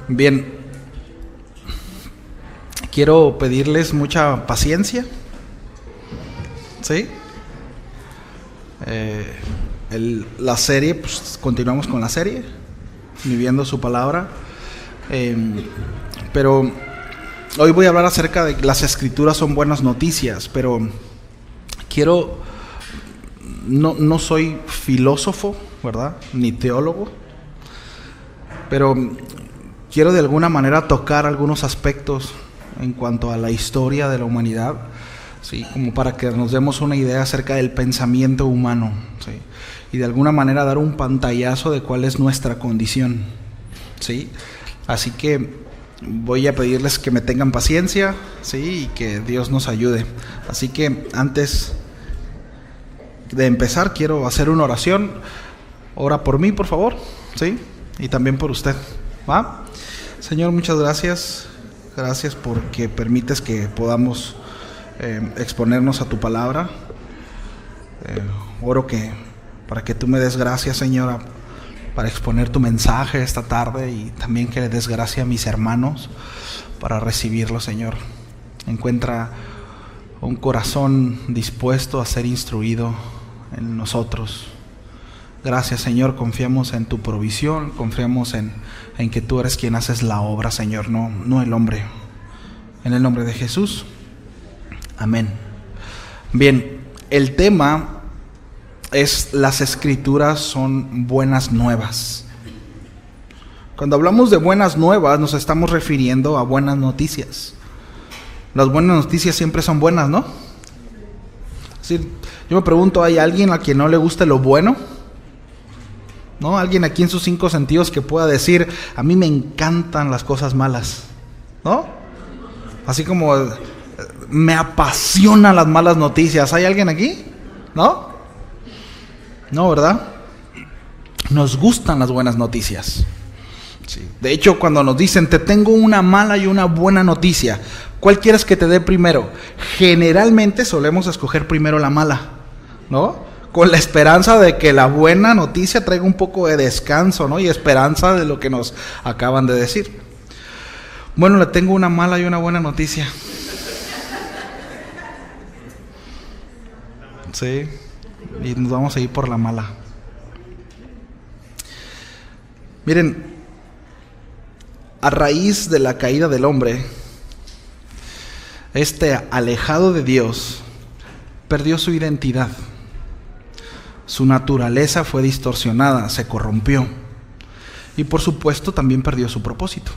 Bien, quiero pedirles mucha paciencia, ¿sí? La serie, pues continuamos con la serie, viviendo su palabra, pero hoy voy a hablar acerca de que las escrituras son buenas noticias, pero no soy filósofo, ¿verdad? Ni teólogo, pero quiero de alguna manera tocar algunos aspectos en cuanto a la historia de la humanidad, ¿sí? Como para que nos demos una idea acerca del pensamiento humano, ¿sí? Y de alguna manera dar un pantallazo de cuál es nuestra condición, ¿sí? Así que voy a pedirles que me tengan paciencia, ¿sí? Y que Dios nos ayude. Así que antes de empezar quiero hacer una oración. Ora por mí, por favor, ¿sí? Y también por usted, ¿va? Señor, muchas gracias. Gracias porque permites que podamos exponernos a tu palabra. Oro para que tú me des gracia, Señora, para exponer tu mensaje esta tarde, y también que le des gracia a mis hermanos para recibirlo, Señor. Encuentra un corazón dispuesto a ser instruido en nosotros. Gracias, Señor, confiamos en tu provisión, confiamos en que tú eres quien haces la obra, Señor, no el hombre. En el nombre de Jesús, amén. Bien, el tema es: las escrituras son buenas nuevas. Cuando hablamos de buenas nuevas, nos estamos refiriendo a buenas noticias. Las buenas noticias siempre son buenas, ¿no? Es decir, yo me pregunto, ¿hay alguien a quien no le guste lo bueno? ¿No? Alguien aquí en sus 5 sentidos que pueda decir: a mí me encantan las cosas malas, ¿no? Así como me apasionan las malas noticias. ¿Hay alguien aquí? ¿No? No, ¿verdad? Nos gustan las buenas noticias. Sí. De hecho, cuando nos dicen: te tengo una mala y una buena noticia, ¿cuál quieres que te dé primero? Generalmente solemos escoger primero la mala, ¿no? Con la esperanza de que la buena noticia traiga un poco de descanso, ¿no? Y esperanza de lo que nos acaban de decir. Bueno, le tengo una mala y una buena noticia. Sí, y nos vamos a ir por la mala. Miren, a raíz de la caída del hombre, alejado de Dios, perdió su identidad. Su naturaleza fue distorsionada, se corrompió. Y por supuesto también perdió su propósito.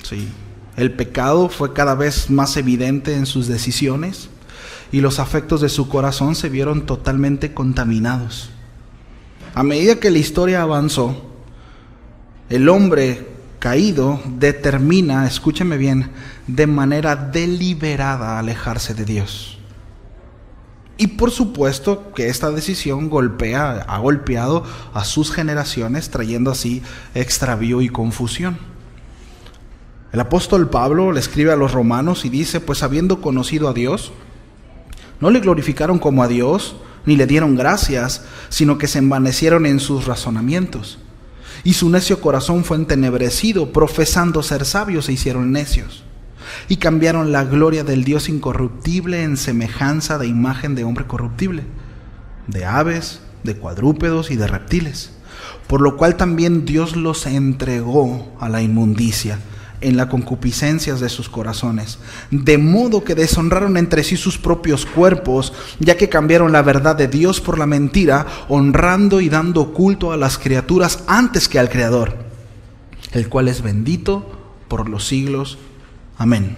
Sí. El pecado fue cada vez más evidente en sus decisiones, y los afectos de su corazón se vieron totalmente contaminados. A medida que la historia avanzó, el hombre caído determina, escúcheme bien, de manera deliberada alejarse de Dios. Y por supuesto que esta decisión ha golpeado a sus generaciones, trayendo así extravío y confusión. El apóstol Pablo le escribe a los romanos y dice: pues habiendo conocido a Dios, no le glorificaron como a Dios, ni le dieron gracias, sino que se envanecieron en sus razonamientos. Y su necio corazón fue entenebrecido, profesando ser sabios se hicieron necios. Y cambiaron la gloria del Dios incorruptible en semejanza de imagen de hombre corruptible, de aves, de cuadrúpedos y de reptiles. Por lo cual también Dios los entregó a la inmundicia en las concupiscencias de sus corazones, de modo que deshonraron entre sí sus propios cuerpos, ya que cambiaron la verdad de Dios por la mentira, honrando y dando culto a las criaturas antes que al Creador, el cual es bendito por los siglos. Amén.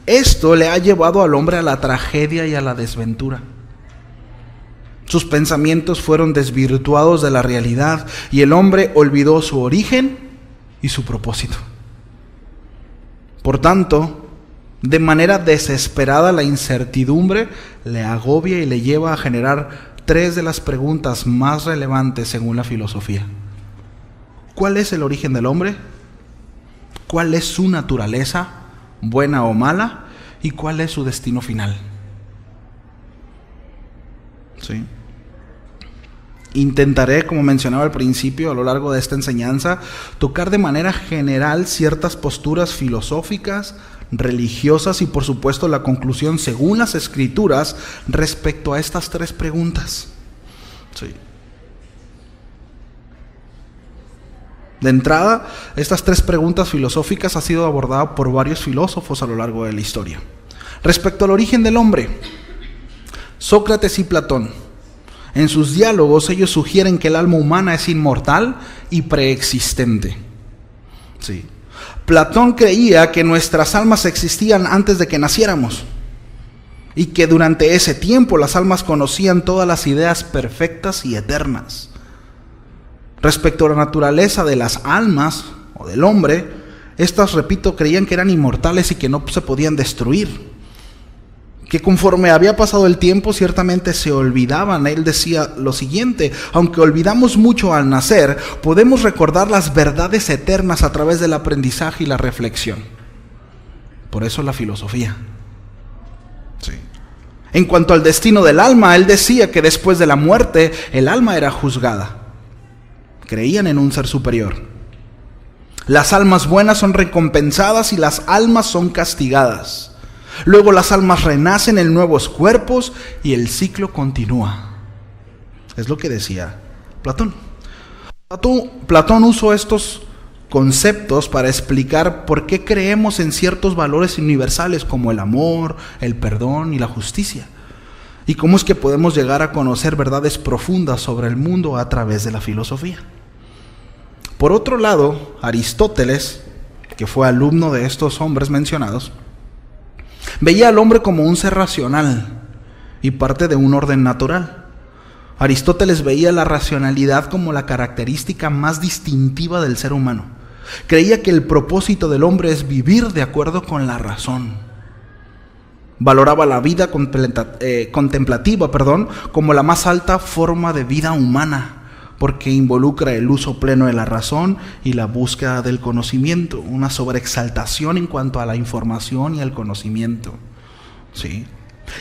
Esto le ha llevado al hombre a la tragedia y a la desventura. Sus pensamientos fueron desvirtuados de la realidad, y el hombre olvidó su origen y su propósito. Por tanto, de manera desesperada, la incertidumbre le agobia y le lleva a generar 3 de las preguntas más relevantes según la filosofía. ¿Cuál es el origen del hombre? ¿Cuál es su naturaleza, buena o mala? ¿Y cuál es su destino final? ¿Sí? Intentaré, como mencionaba al principio, a lo largo de esta enseñanza, tocar de manera general ciertas posturas filosóficas, religiosas y por supuesto la conclusión según las Escrituras respecto a estas tres preguntas. Sí. De entrada, estas tres preguntas filosóficas han sido abordadas por varios filósofos a lo largo de la historia. Respecto al origen del hombre, Sócrates y Platón, en sus diálogos ellos sugieren que el alma humana es inmortal y preexistente. Sí. Platón creía que nuestras almas existían antes de que naciéramos y que durante ese tiempo las almas conocían todas las ideas perfectas y eternas. Respecto a la naturaleza de las almas o del hombre, estas, repito, creían que eran inmortales y que no se podían destruir. Que conforme había pasado el tiempo, ciertamente se olvidaban. Él decía lo siguiente: aunque olvidamos mucho al nacer, podemos recordar las verdades eternas a través del aprendizaje y la reflexión. Por eso la filosofía. Sí. En cuanto al destino del alma, él decía que después de la muerte, el alma era juzgada. Creían en un ser superior. Las almas buenas son recompensadas y las almas son castigadas. Luego las almas renacen en nuevos cuerpos y el ciclo continúa. Es lo que decía Platón. Platón usó estos conceptos para explicar por qué creemos en ciertos valores universales como el amor, el perdón y la justicia. Y cómo es que podemos llegar a conocer verdades profundas sobre el mundo a través de la filosofía. Por otro lado, Aristóteles, que fue alumno de estos hombres mencionados, veía al hombre como un ser racional y parte de un orden natural. Aristóteles veía la racionalidad como la característica más distintiva del ser humano. Creía que el propósito del hombre es vivir de acuerdo con la razón. Valoraba la vida contemplativa, como la más alta forma de vida humana, porque involucra el uso pleno de la razón y la búsqueda del conocimiento, una sobreexaltación en cuanto a la información y el conocimiento. ¿Sí?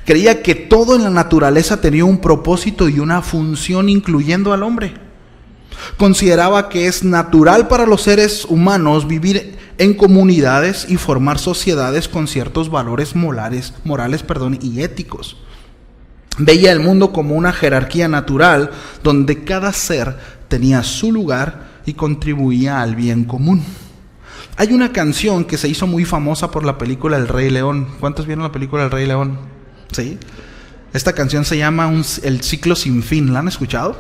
Creía que todo en la naturaleza tenía un propósito y una función, incluyendo al hombre. Consideraba que es natural para los seres humanos vivir en comunidades y formar sociedades con ciertos valores morales, y éticos. Veía el mundo como una jerarquía natural donde cada ser tenía su lugar y contribuía al bien común. Hay una canción que se hizo muy famosa por la película El Rey León. ¿Cuántos vieron la película El Rey León? ¿Sí? Esta canción se llama El Ciclo Sin Fin. ¿La han escuchado?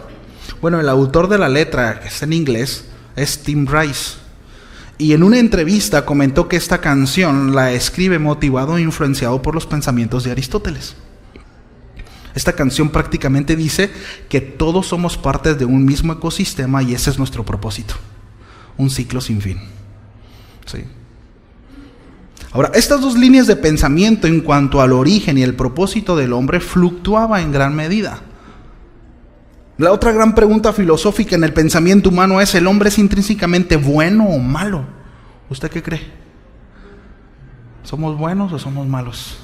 Bueno, el autor de la letra, que está en inglés, es Tim Rice. Y en una entrevista comentó que esta canción la escribe motivado e influenciado por los pensamientos de Aristóteles. Esta canción prácticamente dice que todos somos partes de un mismo ecosistema y ese es nuestro propósito. Un ciclo sin fin. ¿Sí? Ahora, estas dos líneas de pensamiento en cuanto al origen y el propósito del hombre fluctuaban en gran medida. La otra gran pregunta filosófica en el pensamiento humano es: ¿el hombre es intrínsecamente bueno o malo? ¿Usted qué cree? ¿Somos buenos o somos malos?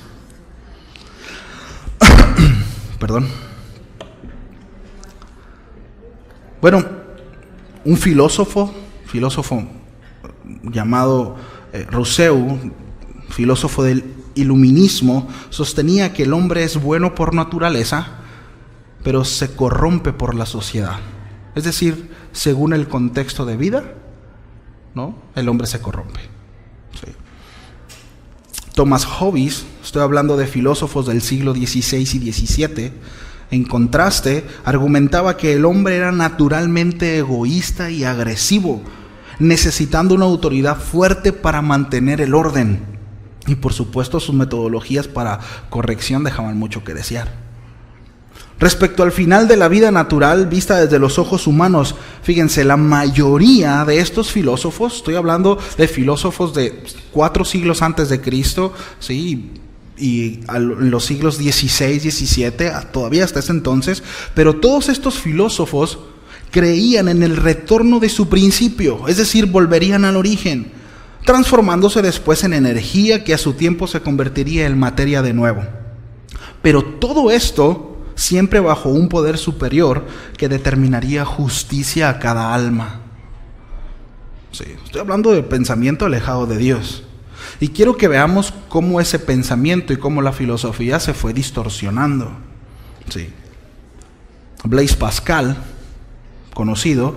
Perdón. Bueno, un filósofo llamado Rousseau, filósofo del iluminismo, sostenía que el hombre es bueno por naturaleza, pero se corrompe por la sociedad. Es decir, según el contexto de vida, ¿no?, el hombre se corrompe. Sí. Thomas Hobbes, estoy hablando de filósofos del siglo XVI y XVII, en contraste, argumentaba que el hombre era naturalmente egoísta y agresivo, necesitando una autoridad fuerte para mantener el orden. Y por supuesto, sus metodologías para corrección dejaban mucho que desear. Respecto al final de la vida natural, vista desde los ojos humanos, fíjense, la mayoría de estos filósofos, estoy hablando de filósofos de 4 siglos antes de Cristo, ¿sí?, y en los siglos XVI, XVII, todavía hasta ese entonces, pero todos estos filósofos creían en el retorno de su principio, es decir, volverían al origen, transformándose después en energía que a su tiempo se convertiría en materia de nuevo. Pero todo esto siempre bajo un poder superior que determinaría justicia a cada alma. Sí, estoy hablando de pensamiento alejado de Dios. Y quiero que veamos cómo ese pensamiento y cómo la filosofía se fue distorsionando. Sí. Blaise Pascal, conocido,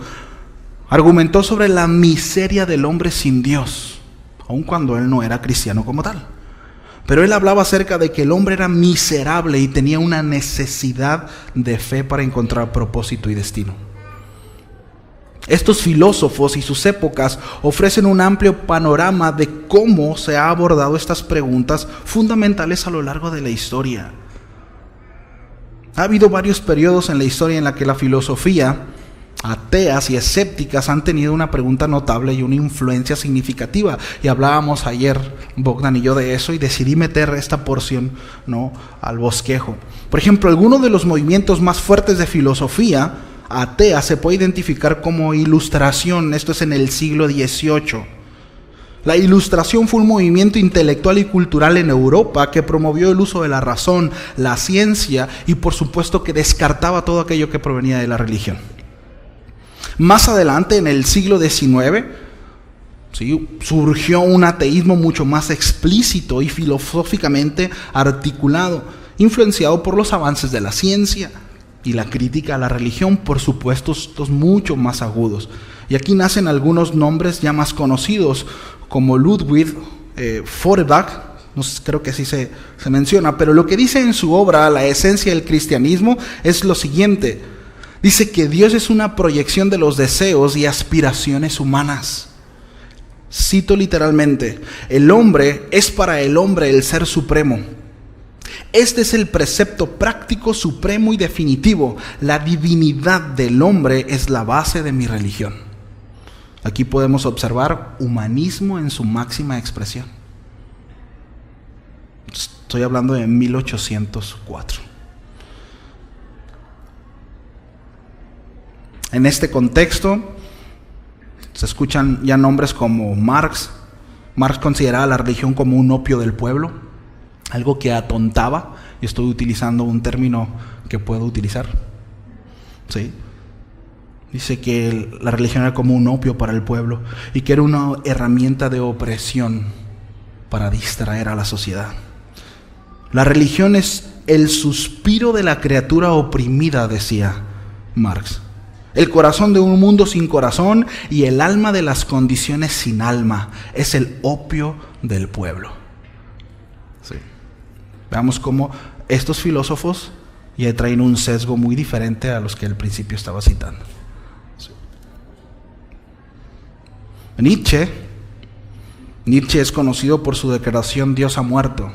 argumentó sobre la miseria del hombre sin Dios, aun cuando él no era cristiano como tal. Pero él hablaba acerca de que el hombre era miserable y tenía una necesidad de fe para encontrar propósito y destino. Estos filósofos y sus épocas ofrecen un amplio panorama de cómo se ha abordado estas preguntas fundamentales a lo largo de la historia. Ha habido varios periodos en la historia en la que la filosofía, ateas y escépticas han tenido una pregunta notable y una influencia significativa. Y hablábamos ayer, Bogdan y yo, de eso, y decidí meter esta porción, ¿no?, al bosquejo. Por ejemplo, alguno de los movimientos más fuertes de filosofía atea se puede identificar como Ilustración. Esto es en el siglo XVIII. La Ilustración fue un movimiento intelectual y cultural en Europa que promovió el uso de la razón, la ciencia y por supuesto que descartaba todo aquello que provenía de la religión. Más adelante, en el siglo XIX, ¿sí?, surgió un ateísmo mucho más explícito y filosóficamente articulado, influenciado por los avances de la ciencia y la crítica a la religión, por supuesto, estos mucho más agudos. Y aquí nacen algunos nombres ya más conocidos, como Ludwig Feuerbach, no sé, creo que así se menciona, pero lo que dice en su obra La esencia del cristianismo es lo siguiente. Dice que Dios es una proyección de los deseos y aspiraciones humanas. Cito literalmente: el hombre es para el hombre el ser supremo. Este es el precepto práctico, supremo y definitivo. La divinidad del hombre es la base de mi religión. Aquí podemos observar humanismo en su máxima expresión. Estoy hablando de 1804. En este contexto se escuchan ya nombres como Marx. Marx consideraba la religión como un opio del pueblo, algo que atontaba, y estoy utilizando un término que puedo utilizar. ¿Sí? Dice que la religión era como un opio para el pueblo y que era una herramienta de opresión para distraer a la sociedad. La religión es el suspiro de la criatura oprimida, decía Marx. El corazón de un mundo sin corazón y el alma de las condiciones sin alma. Es el opio del pueblo. Sí. Veamos cómo estos filósofos ya traen un sesgo muy diferente a los que al principio estaba citando. Sí. Nietzsche es conocido por su declaración Dios ha muerto.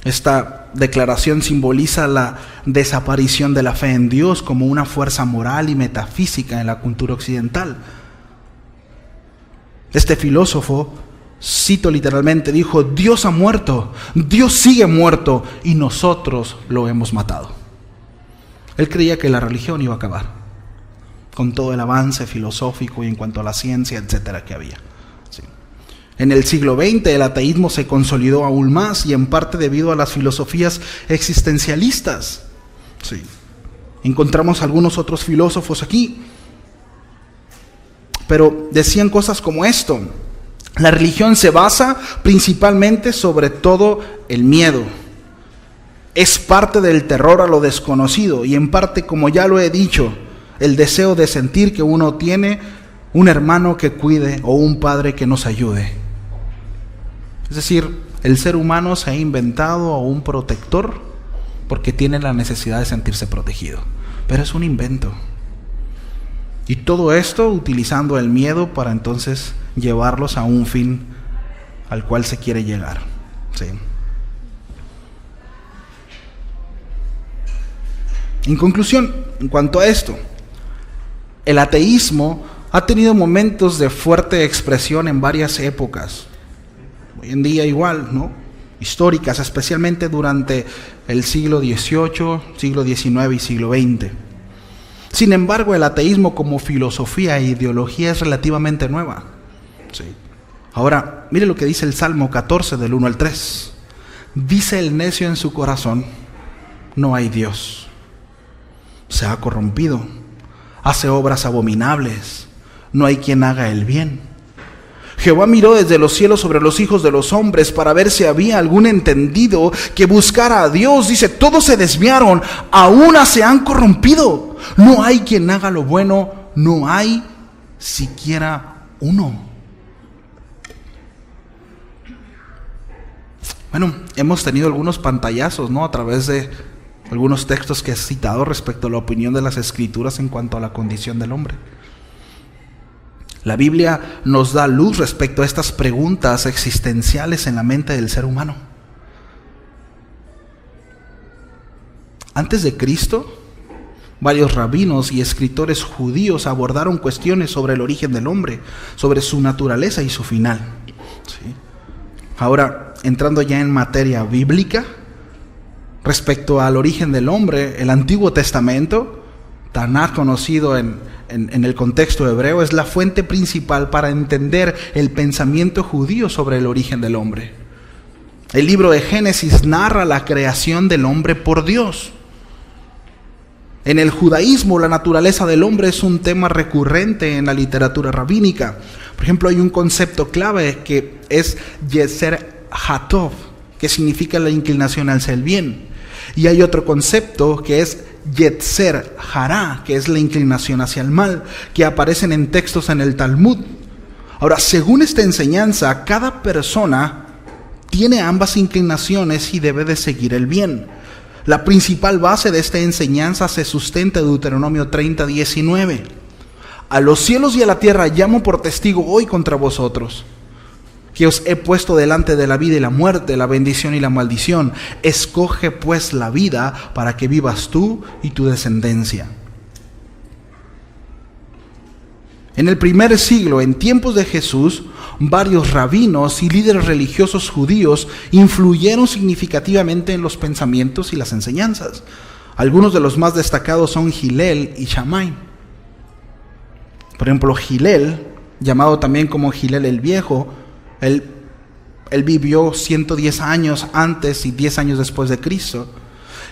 Esta declaración simboliza la desaparición de la fe en Dios como una fuerza moral y metafísica en la cultura occidental. Este filósofo, cito literalmente, dijo: Dios ha muerto, Dios sigue muerto y nosotros lo hemos matado. Él creía que la religión iba a acabar con todo el avance filosófico y en cuanto a la ciencia, etcétera, que había. Sí. En el siglo XX el ateísmo se consolidó aún más y en parte debido a las filosofías existencialistas. Sí. Encontramos algunos otros filósofos aquí, pero decían cosas como esto: la religión se basa principalmente sobre todo el miedo. Es parte del terror a lo desconocido y en parte, como ya lo he dicho, el deseo de sentir que uno tiene un hermano que cuide o un padre que nos ayude. Es decir, el ser humano se ha inventado a un protector porque tiene la necesidad de sentirse protegido. Pero es un invento. Y todo esto utilizando el miedo para entonces llevarlos a un fin al cual se quiere llegar. ¿Sí? En conclusión, en cuanto a esto, el ateísmo ha tenido momentos de fuerte expresión en varias épocas. Hoy en día igual, ¿no? Históricas, especialmente durante el siglo XVIII, siglo XIX y siglo XX. Sin embargo, el ateísmo como filosofía e ideología es relativamente nueva. Sí. Ahora, mire lo que dice el Salmo 14 del 1 al 3. Dice el necio en su corazón: no hay Dios. Se ha corrompido, hace obras abominables, no hay quien haga el bien. Jehová miró desde los cielos sobre los hijos de los hombres para ver si había algún entendido que buscara a Dios. Dice, todos se desviaron, a una se han corrompido. No hay quien haga lo bueno, no hay siquiera uno. Bueno, hemos tenido algunos pantallazos, ¿no? A través de algunos textos que he citado respecto a la opinión de las Escrituras en cuanto a la condición del hombre. La Biblia nos da luz respecto a estas preguntas existenciales en la mente del ser humano. Antes de Cristo, varios rabinos y escritores judíos abordaron cuestiones sobre el origen del hombre, sobre su naturaleza y su final. ¿Sí? Ahora, entrando ya en materia bíblica, respecto al origen del hombre, el Antiguo Testamento, Tanaj conocido en el contexto hebreo, es la fuente principal para entender el pensamiento judío sobre el origen del hombre. El libro de Génesis narra la creación del hombre por Dios. En el judaísmo, la naturaleza del hombre es un tema recurrente en la literatura rabínica. Por ejemplo, hay un concepto clave que es Yetzer Hatov, que significa la inclinación hacia el bien. Y hay otro concepto que es Yetzer Hará, que es la inclinación hacia el mal, que aparecen en textos en el Talmud. Ahora, según esta enseñanza, cada persona tiene ambas inclinaciones y debe de seguir el bien. La principal base de esta enseñanza se sustenta en Deuteronomio 30:19. A los cielos y a la tierra llamo por testigo hoy contra vosotros, que os he puesto delante de la vida y la muerte, la bendición y la maldición. Escoge pues la vida para que vivas tú y tu descendencia. En el primer siglo, en tiempos de Jesús, varios rabinos y líderes religiosos judíos influyeron significativamente en los pensamientos y las enseñanzas. Algunos de los más destacados son Hillel y Shammai. Por ejemplo, Hillel, llamado también como Hillel el Viejo, él vivió 110 años antes y 10 años después de Cristo.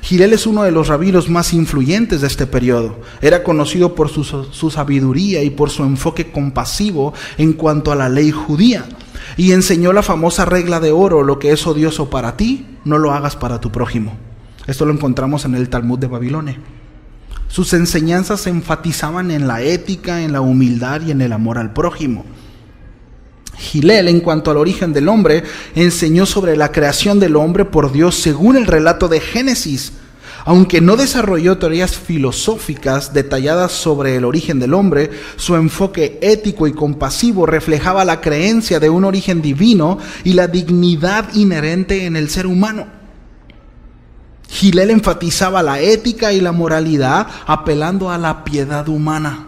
Hillel es uno de los rabinos más influyentes de este periodo. Era conocido por su sabiduría y por su enfoque compasivo en cuanto a la ley judía. Y enseñó la famosa regla de oro: lo que es odioso para ti, no lo hagas para tu prójimo. Esto lo encontramos en el Talmud de Babilonia. Sus enseñanzas se enfatizaban en la ética, en la humildad y en el amor al prójimo. Hillel, en cuanto al origen del hombre, enseñó sobre la creación del hombre por Dios según el relato de Génesis. Aunque no desarrolló teorías filosóficas detalladas sobre el origen del hombre, su enfoque ético y compasivo reflejaba la creencia de un origen divino y la dignidad inherente en el ser humano. Hillel enfatizaba la ética y la moralidad, apelando a la piedad humana.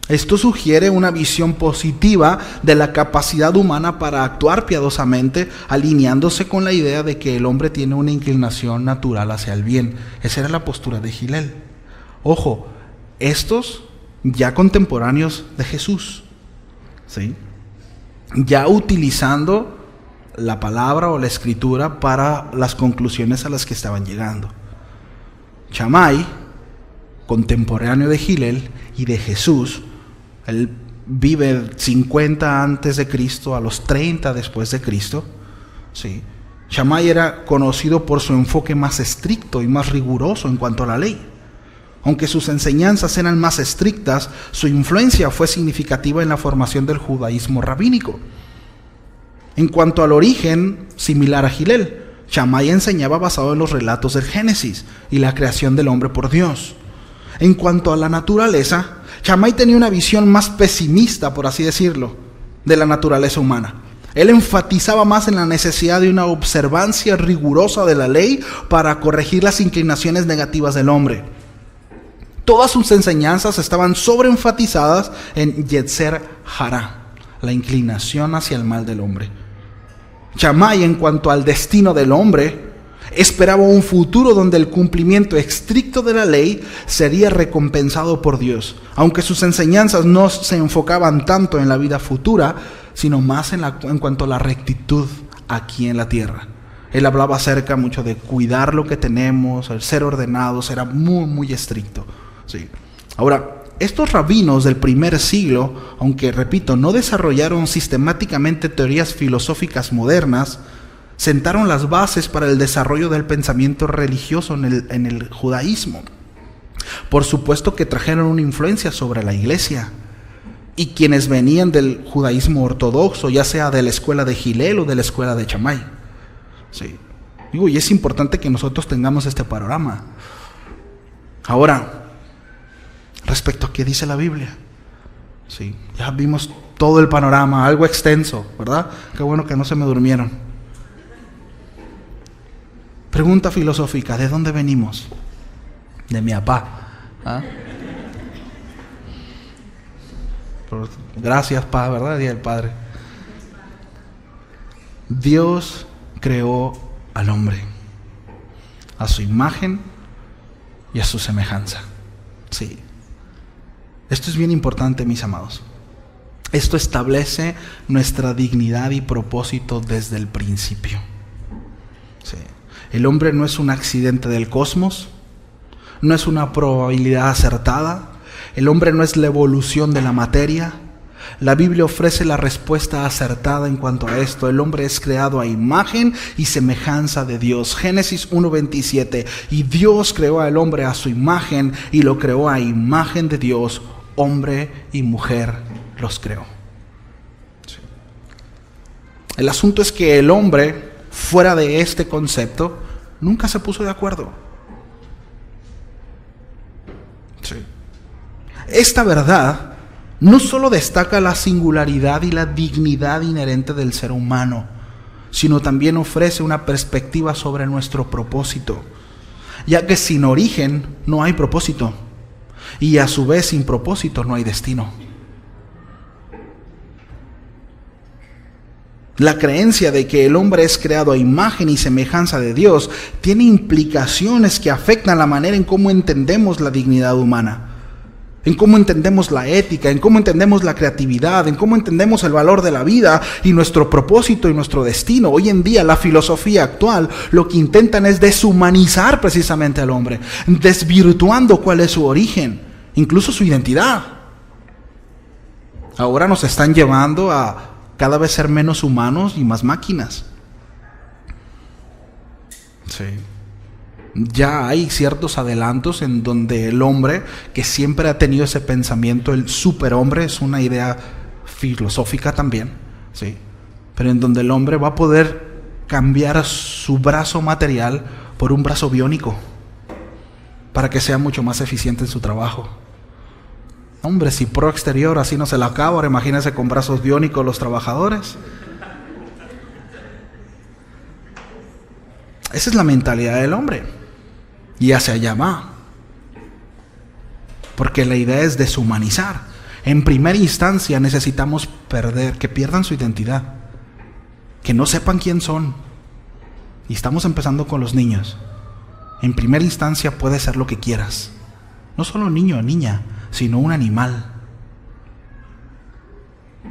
Esto sugiere una visión positiva de la capacidad humana para actuar piadosamente, alineándose con la idea de que el hombre tiene una inclinación natural hacia el bien. Esa era la postura de Hillel. Ojo, estos ya contemporáneos de Jesús, ¿sí? Ya utilizando la palabra o la escritura para las conclusiones a las que estaban llegando. Shammai, contemporáneo de Hillel y de Jesús, él vive 50 antes de Cristo a los 30 después de Cristo. ¿Sí? Shammai era conocido por su enfoque más estricto y más riguroso en cuanto a la ley. Aunque sus enseñanzas eran más estrictas, su influencia fue significativa en la formación del judaísmo rabínico. En cuanto al origen, similar a Hillel, Shammai enseñaba basado en los relatos del Génesis y la creación del hombre por Dios. En cuanto a la naturaleza, Shammai tenía una visión más pesimista, por así decirlo, de la naturaleza humana. Él enfatizaba más en la necesidad de una observancia rigurosa de la ley para corregir las inclinaciones negativas del hombre. Todas sus enseñanzas estaban sobreenfatizadas en Yetzer Hará, la inclinación hacia el mal del hombre. Shammai, en cuanto al destino del hombre, esperaba un futuro donde el cumplimiento estricto de la ley sería recompensado por Dios, aunque sus enseñanzas no se enfocaban tanto en la vida futura, sino más en cuanto a la rectitud aquí en la tierra. Él hablaba acerca mucho de cuidar lo que tenemos, el ser ordenados, era muy, muy estricto. Sí. Ahora, estos rabinos del primer siglo, aunque repito, no desarrollaron sistemáticamente teorías filosóficas modernas, sentaron las bases para el desarrollo del pensamiento religioso en el judaísmo. Por supuesto que trajeron una influencia sobre la iglesia. Y quienes venían del judaísmo ortodoxo, ya sea de la escuela de Hillel o de la escuela de Shammai. Sí. Y es importante que nosotros tengamos este panorama. Ahora, respecto a qué dice la Biblia. Sí, ya vimos todo el panorama, algo extenso, ¿verdad? Qué bueno que no se me durmieron. Pregunta filosófica, ¿de dónde venimos? De mi papá. ¿Ah? Gracias, pa, ¿verdad? Día del Padre. Dios creó al hombre a su imagen y a su semejanza. Sí. Esto es bien importante, mis amados. Esto establece nuestra dignidad y propósito desde el principio. Sí. El hombre no es un accidente del cosmos, no es una probabilidad acertada. El hombre no es la evolución de la materia. La Biblia ofrece la respuesta acertada en cuanto a esto. El hombre es creado a imagen y semejanza de Dios. Génesis 1:27. Y Dios creó al hombre a su imagen y lo creó a imagen de Dios. Hombre y mujer los creó. Sí. El asunto es que el hombre, fuera de este concepto, nunca se puso de acuerdo. Sí. Esta verdad no solo destaca la singularidad y la dignidad inherente del ser humano, sino también ofrece una perspectiva sobre nuestro propósito, ya que sin origen no hay propósito, y a su vez sin propósito no hay destino. La creencia de que el hombre es creado a imagen y semejanza de Dios tiene implicaciones que afectan la manera en cómo entendemos la dignidad humana, en cómo entendemos la ética, en cómo entendemos la creatividad, en cómo entendemos el valor de la vida y nuestro propósito y nuestro destino. Hoy en día la filosofía actual lo que intentan es deshumanizar precisamente al hombre, desvirtuando cuál es su origen, incluso su identidad. Ahora nos están llevando a cada vez ser menos humanos y más máquinas. Sí. Ya hay ciertos adelantos en donde el hombre, que siempre ha tenido ese pensamiento, el superhombre, es una idea filosófica también, ¿sí? Pero en donde el hombre va a poder cambiar su brazo material por un brazo biónico para que sea mucho más eficiente en su trabajo. Hombre, si pro exterior así no se la acaba, ahora imagínense con brazos biónicos los trabajadores. Esa es la mentalidad del hombre. Y hacia allá va. Porque la idea es deshumanizar. En primera instancia necesitamos que pierdan su identidad. Que no sepan quién son. Y estamos empezando con los niños. En primera instancia puede ser lo que quieras. No solo niño o niña, sino un animal.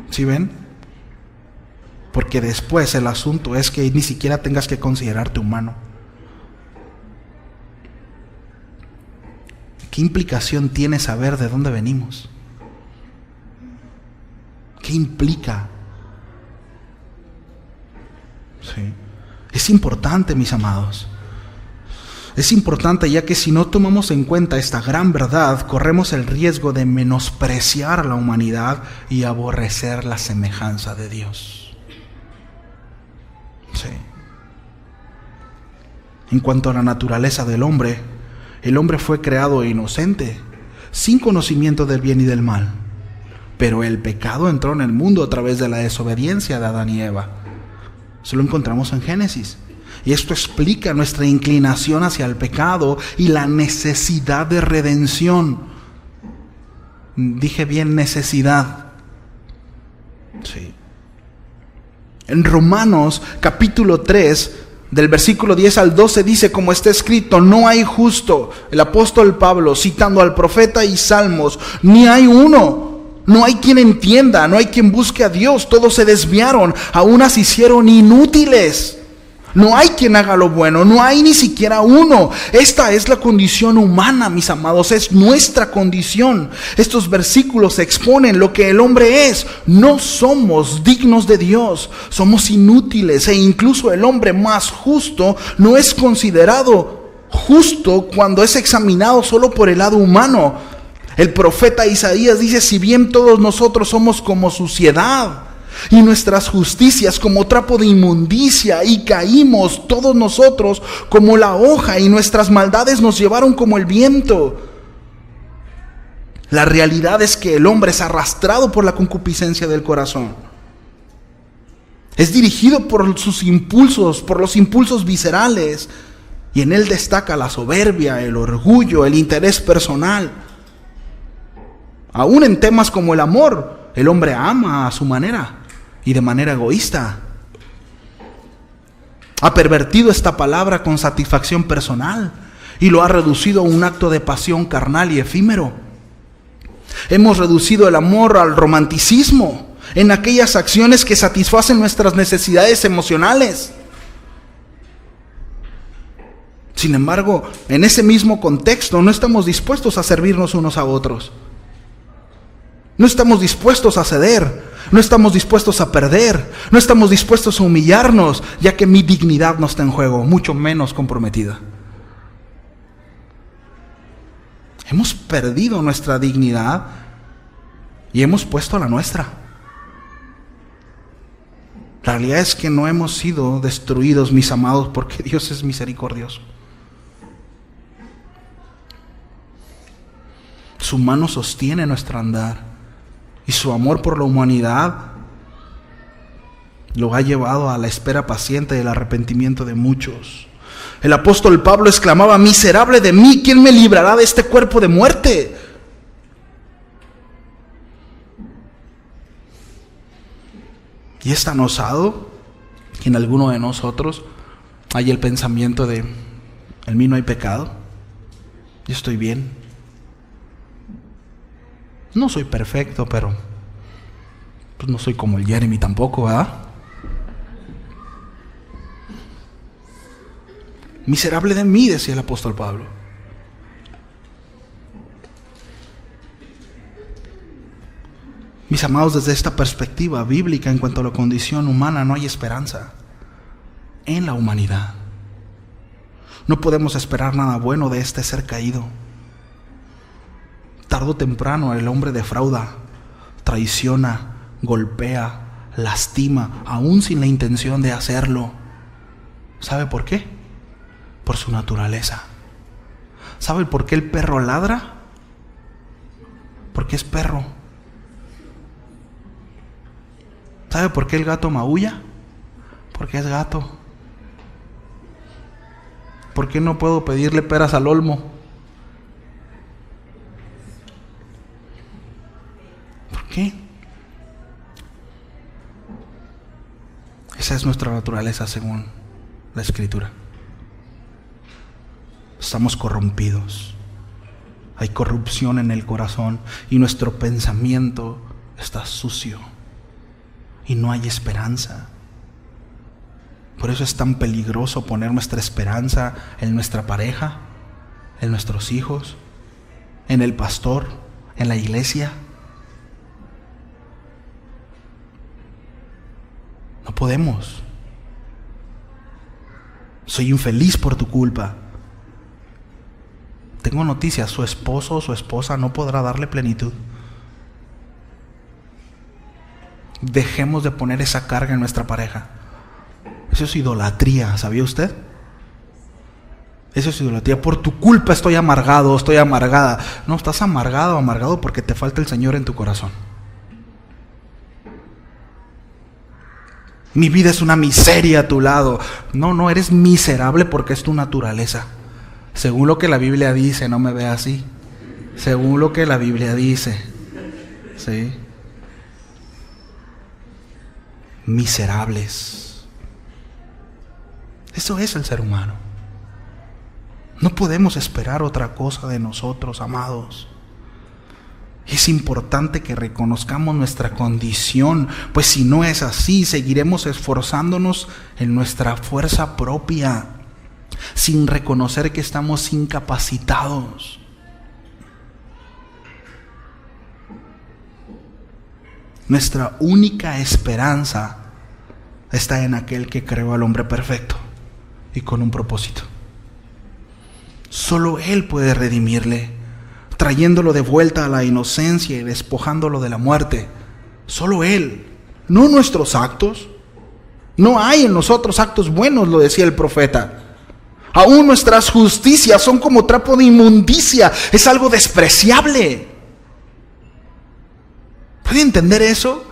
¿Sí ven? Porque después el asunto es que ni siquiera tengas que considerarte humano. ¿Qué implicación tiene saber de dónde venimos? ¿Qué implica? Sí. Es importante, mis amados. Es importante, ya que si no tomamos en cuenta esta gran verdad, corremos el riesgo de menospreciar a la humanidad y aborrecer la semejanza de Dios. Sí. En cuanto a la naturaleza del hombre, el hombre fue creado inocente, sin conocimiento del bien y del mal. Pero el pecado entró en el mundo a través de la desobediencia de Adán y Eva. Eso lo encontramos en Génesis. Y esto explica nuestra inclinación hacia el pecado y la necesidad de redención. Dije bien, necesidad. Sí. En Romanos capítulo 3, del versículo 10 al 12 dice, como está escrito, no hay justo. El apóstol Pablo, citando al profeta y Salmos, ni hay uno. No hay quien entienda, no hay quien busque a Dios. Todos se desviaron, a unas hicieron inútiles. No hay quien haga lo bueno, no hay ni siquiera uno. Esta es la condición humana, mis amados, es nuestra condición. Estos versículos exponen lo que el hombre es. No somos dignos de Dios, somos inútiles, e incluso el hombre más justo no es considerado justo cuando es examinado solo por el lado humano. El profeta Isaías dice: si bien todos nosotros somos como suciedad, y nuestras justicias como trapo de inmundicia, y caímos todos nosotros como la hoja, y nuestras maldades nos llevaron como el viento. La realidad es que el hombre es arrastrado por la concupiscencia del corazón. Es dirigido por sus impulsos, por los impulsos viscerales, y en él destaca la soberbia, el orgullo, el interés personal. Aún en temas como el amor, el hombre ama a su manera y de manera egoísta. Ha pervertido esta palabra con satisfacción personal y lo ha reducido a un acto de pasión carnal y efímero. Hemos reducido el amor al romanticismo en aquellas acciones que satisfacen nuestras necesidades emocionales. Sin embargo, en ese mismo contexto no estamos dispuestos a servirnos unos a otros. No estamos dispuestos a ceder, no estamos dispuestos a perder, no estamos dispuestos a humillarnos, ya que mi dignidad no está en juego, mucho menos comprometida. Hemos perdido nuestra dignidad y hemos puesto la nuestra. La realidad es que no hemos sido destruidos, mis amados, porque Dios es misericordioso. Su mano sostiene nuestro andar. Y su amor por la humanidad lo ha llevado a la espera paciente del arrepentimiento de muchos. El apóstol Pablo exclamaba: miserable de mí, ¿quién me librará de este cuerpo de muerte? Y es tan osado que en alguno de nosotros hay el pensamiento de: en mí no hay pecado, yo estoy bien. No soy perfecto, pero pues no soy como el Jeremy tampoco, ¿verdad? Miserable de mí, decía el apóstol Pablo. Mis amados, desde esta perspectiva bíblica en cuanto a la condición humana, no hay esperanza en la humanidad. No podemos esperar nada bueno de este ser caído. Tarde o temprano el hombre defrauda, traiciona, golpea, lastima, aún sin la intención de hacerlo. ¿Sabe por qué? Por su naturaleza. ¿Sabe por qué el perro ladra? Porque es perro. ¿Sabe por qué el gato maulla? Porque es gato. ¿Por qué no puedo pedirle peras al olmo? ¿Qué? Esa es nuestra naturaleza según la Escritura. Estamos corrompidos. Hay corrupción en el corazón y nuestro pensamiento está sucio y no hay esperanza. Por eso es tan peligroso poner nuestra esperanza en nuestra pareja, en nuestros hijos, en el pastor, en la iglesia. No podemos. Soy infeliz por tu culpa. Tengo noticias: su esposo o su esposa no podrá darle plenitud. Dejemos de poner esa carga en nuestra pareja. Eso es idolatría, ¿sabía usted? Eso es idolatría. Por tu culpa estoy amargado, estoy amargada. No, estás amargado o amargado porque te falta el Señor en tu corazón. Mi vida es una miseria a tu lado. No, eres miserable porque es tu naturaleza. Según lo que la Biblia dice, no me vea así. Según lo que la Biblia dice. ¿Sí? Miserables. Eso es el ser humano. No podemos esperar otra cosa de nosotros, amados. Y Es importante que reconozcamos nuestra condición, pues si no es así, seguiremos esforzándonos en nuestra fuerza propia, sin reconocer que estamos incapacitados. Nuestra única esperanza está en aquel que creó al hombre perfecto y con un propósito. Solo Él puede redimirle, trayéndolo de vuelta a la inocencia y despojándolo de la muerte. Solo Él, no nuestros actos. No hay en nosotros actos buenos, lo decía el profeta. Aún nuestras justicias son como trapo de inmundicia, es algo despreciable. ¿Puede entender eso?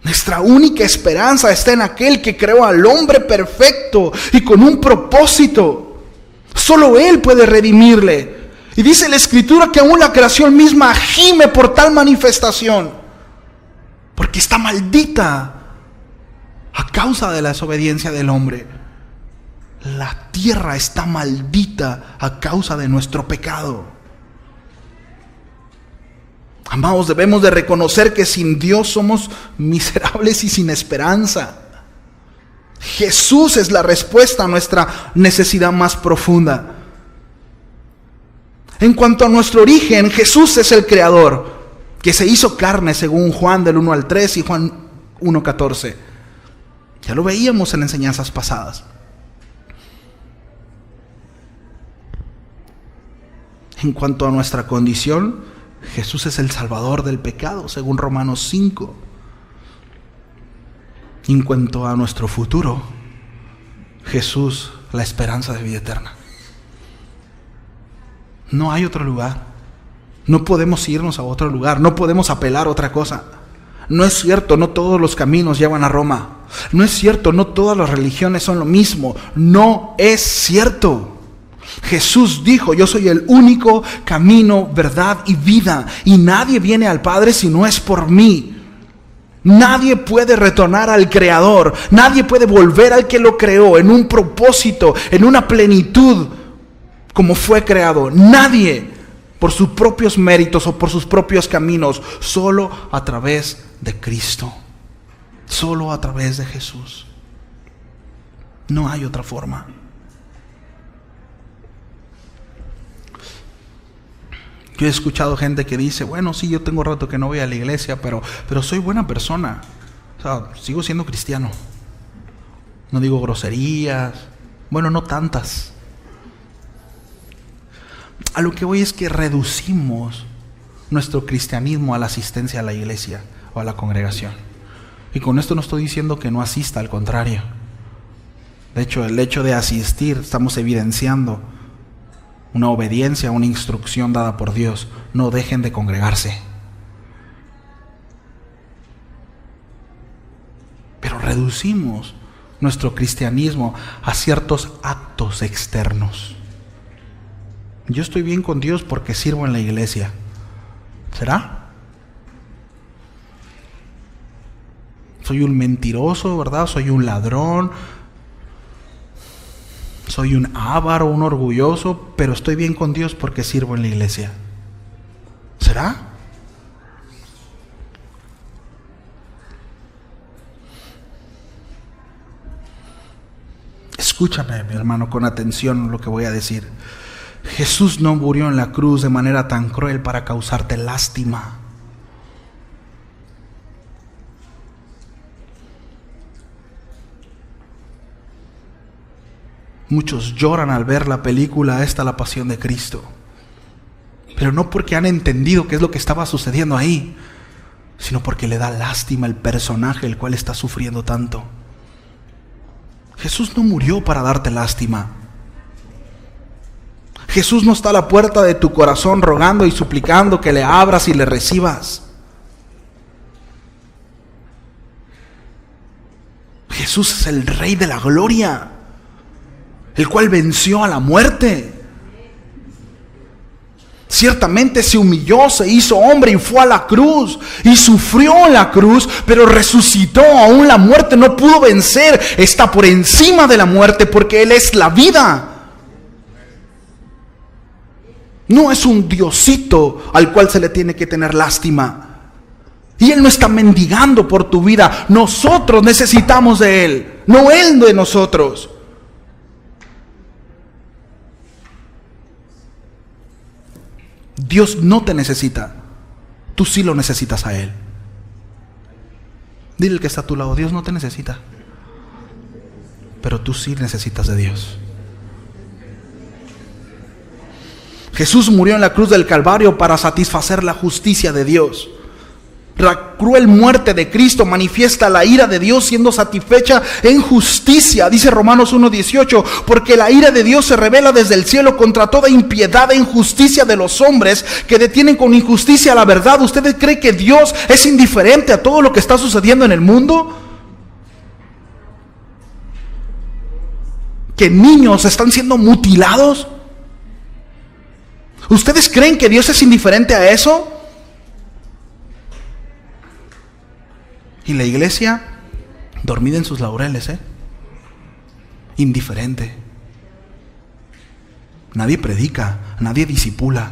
Nuestra única esperanza está en aquel que creó al hombre perfecto y con un propósito. Solo Él puede redimirle. Y dice la Escritura que aún la creación misma gime por tal manifestación, porque está maldita a causa de la desobediencia del hombre. La tierra está maldita a causa de nuestro pecado. Amados, debemos de reconocer que sin Dios somos miserables y sin esperanza. Jesús es la respuesta a nuestra necesidad más profunda. En cuanto a nuestro origen, Jesús es el Creador, que se hizo carne según Juan del 1 al 3 y Juan 1:14. Ya lo veíamos en enseñanzas pasadas. En cuanto a nuestra condición, Jesús es el Salvador del pecado, según Romanos 5. En cuanto a nuestro futuro, Jesús, la esperanza de vida eterna. No hay otro lugar. No podemos irnos a otro lugar. No podemos apelar a otra cosa. No es cierto, no todos los caminos llevan a Roma. No es cierto, no todas las religiones son lo mismo. No es cierto. Jesús dijo: yo soy el único camino, verdad y vida, y nadie viene al Padre si no es por mí. Nadie puede retornar al Creador, nadie puede volver al que lo creó en un propósito, en una plenitud como fue creado. Nadie por sus propios méritos o por sus propios caminos, solo a través de Cristo, solo a través de Jesús. No hay otra forma. Yo he escuchado gente que dice: bueno, sí, yo tengo rato que no voy a la iglesia, pero soy buena persona. O sea, sigo siendo cristiano. No digo groserías. Bueno, no tantas. A lo que voy es que reducimos nuestro cristianismo a la asistencia a la iglesia o a la congregación. Y con esto no estoy diciendo que no asista, al contrario. De hecho, el hecho de asistir, estamos evidenciando una obediencia, una instrucción dada por Dios. No dejen de congregarse. Pero reducimos nuestro cristianismo a ciertos actos externos. Yo estoy bien con Dios porque sirvo en la iglesia. ¿Será? Soy un mentiroso, ¿verdad? Soy un ladrón. Soy un avaro, un orgulloso, pero estoy bien con Dios porque sirvo en la iglesia. ¿Será? Escúchame, mi hermano, con atención lo que voy a decir. Jesús no murió en la cruz de manera tan cruel para causarte lástima. Muchos lloran al ver la película esta, La Pasión de Cristo, pero no porque han entendido qué es lo que estaba sucediendo ahí, sino porque le da lástima el personaje el cual está sufriendo tanto. Jesús no murió para darte lástima. Jesús no está a la puerta de tu corazón rogando y suplicando que le abras y le recibas. Jesús es el Rey de la gloria, el cual venció a la muerte. Ciertamente se humilló, se hizo hombre y fue a la cruz y sufrió en la cruz, pero resucitó. Aún la muerte no pudo vencer. Está por encima de la muerte porque Él es la vida. No es un diosito al cual se le tiene que tener lástima. Y Él no está mendigando por tu vida. Nosotros necesitamos de Él, no Él de nosotros. Dios no te necesita. Tú sí lo necesitas a Él. Dile al que está a tu lado: Dios no te necesita, pero tú sí necesitas de Dios. Jesús murió en la cruz del Calvario para satisfacer la justicia de Dios. La cruel muerte de Cristo manifiesta la ira de Dios siendo satisfecha en justicia. Dice Romanos 1:18, porque la ira de Dios se revela desde el cielo contra toda impiedad e injusticia de los hombres que detienen con injusticia la verdad. ¿Usted cree que Dios es indiferente a todo lo que está sucediendo en el mundo? ¿Que niños están siendo mutilados? ¿Ustedes creen que Dios es indiferente a eso? Y la iglesia, dormida en sus laureles, indiferente. Nadie predica, nadie discipula.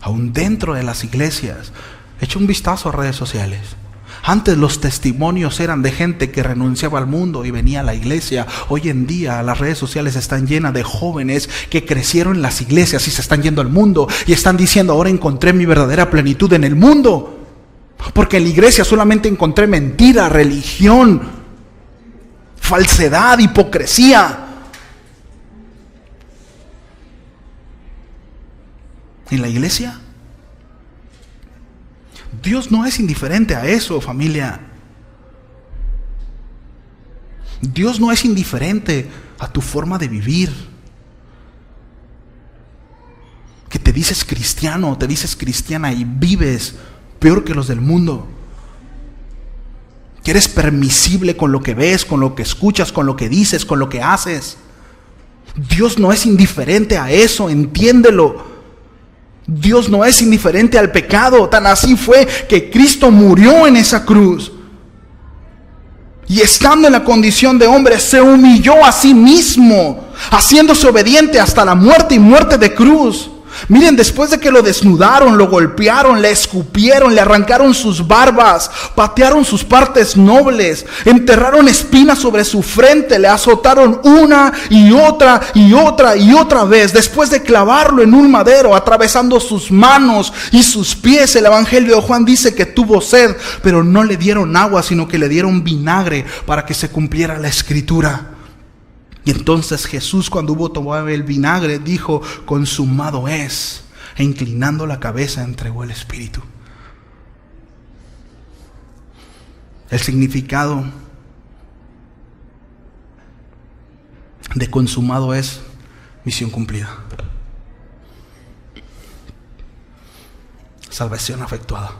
Aún dentro de las iglesias, echa un vistazo a redes sociales. Antes los testimonios eran de gente que renunciaba al mundo y venía a la iglesia. Hoy en día las redes sociales están llenas de jóvenes que crecieron en las iglesias y se están yendo al mundo y están diciendo: ahora encontré mi verdadera plenitud en el mundo. Porque en la iglesia solamente encontré mentira, religión, falsedad, hipocresía. En la iglesia, Dios no es indiferente a eso, familia. Dios no es indiferente a tu forma de vivir. Que te dices cristiano, te dices cristiana y vives peor que los del mundo. Que eres permisible con lo que ves, con lo que escuchas, con lo que dices, con lo que haces. Dios no es indiferente a eso, entiéndelo. Dios no es indiferente al pecado. Tan así fue que Cristo murió en esa cruz. Y estando en la condición de hombre, se humilló a sí mismo, haciéndose obediente hasta la muerte y muerte de cruz. Miren, después de que lo desnudaron, lo golpearon, le escupieron, le arrancaron sus barbas, patearon sus partes nobles, enterraron espinas sobre su frente, le azotaron una y otra y otra y otra vez. Después de clavarlo en un madero, atravesando sus manos y sus pies, el Evangelio de Juan dice que tuvo sed, pero no le dieron agua, sino que le dieron vinagre para que se cumpliera la Escritura. Y entonces Jesús, cuando hubo tomado el vinagre, dijo: consumado es. E inclinando la cabeza entregó el Espíritu. El significado de consumado es misión cumplida, salvación efectuada,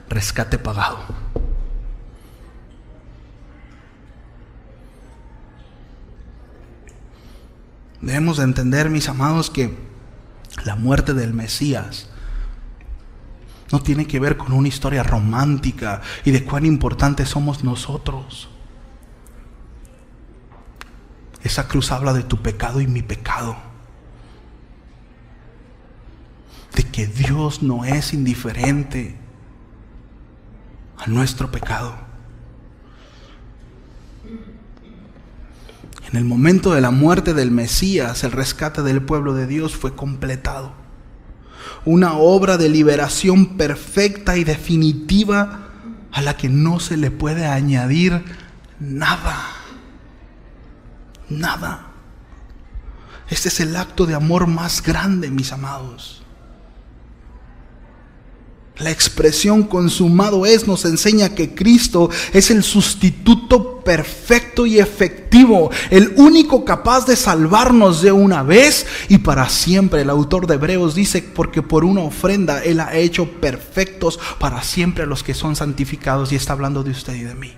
rescate pagado. Debemos de entender, mis amados, que la muerte del Mesías no tiene que ver con una historia romántica y de cuán importantes somos nosotros. Esa cruz habla de tu pecado y mi pecado. De que Dios no es indiferente a nuestro pecado. En el momento de la muerte del Mesías, el rescate del pueblo de Dios fue completado. Una obra de liberación perfecta y definitiva a la que no se le puede añadir nada. Nada. Este es el acto de amor más grande, mis amados. La expresión consumado es nos enseña que Cristo es el sustituto perfecto y efectivo, el único capaz de salvarnos de una vez y para siempre. El autor de Hebreos dice: porque por una ofrenda Él ha hecho perfectos para siempre a los que son santificados. Y está hablando de usted y de mí.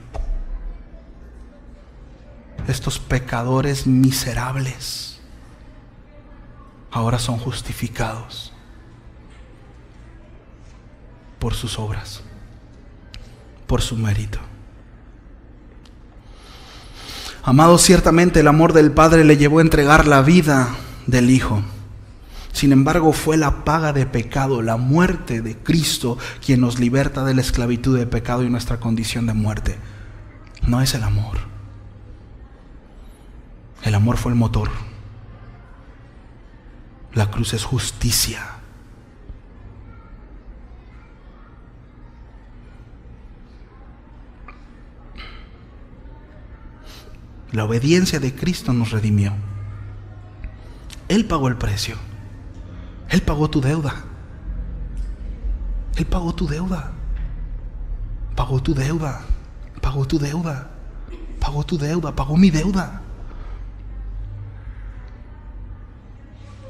Estos pecadores miserables ahora son justificados por sus obras, por su mérito. Amados, ciertamente el amor del Padre le llevó a entregar la vida del Hijo. Sin embargo, fue la paga de pecado, la muerte de Cristo, quien nos liberta de la esclavitud de pecado y nuestra condición de muerte. No es el amor. El amor fue el motor. La cruz es justicia. La obediencia de Cristo nos redimió. Él pagó el precio. Él pagó tu deuda. Él pagó tu deuda. Pagó tu deuda. Pagó tu deuda. Pagó tu deuda. Pagó mi deuda.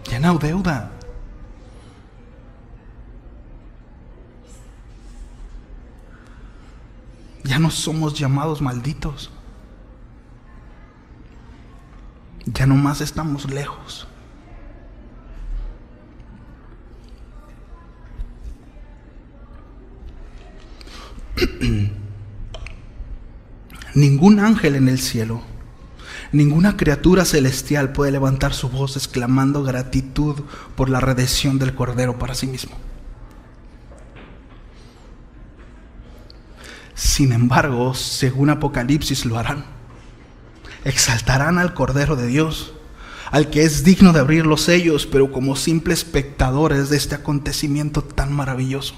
Ya no hay deuda. Ya no somos llamados malditos. Ya no más estamos lejos. Ningún ángel en el cielo, ninguna criatura celestial puede levantar su voz exclamando gratitud por la redención del Cordero para sí mismo. Sin embargo, según Apocalipsis lo harán. Exaltarán al Cordero de Dios, al que es digno de abrir los sellos, pero como simples espectadores de este acontecimiento tan maravilloso.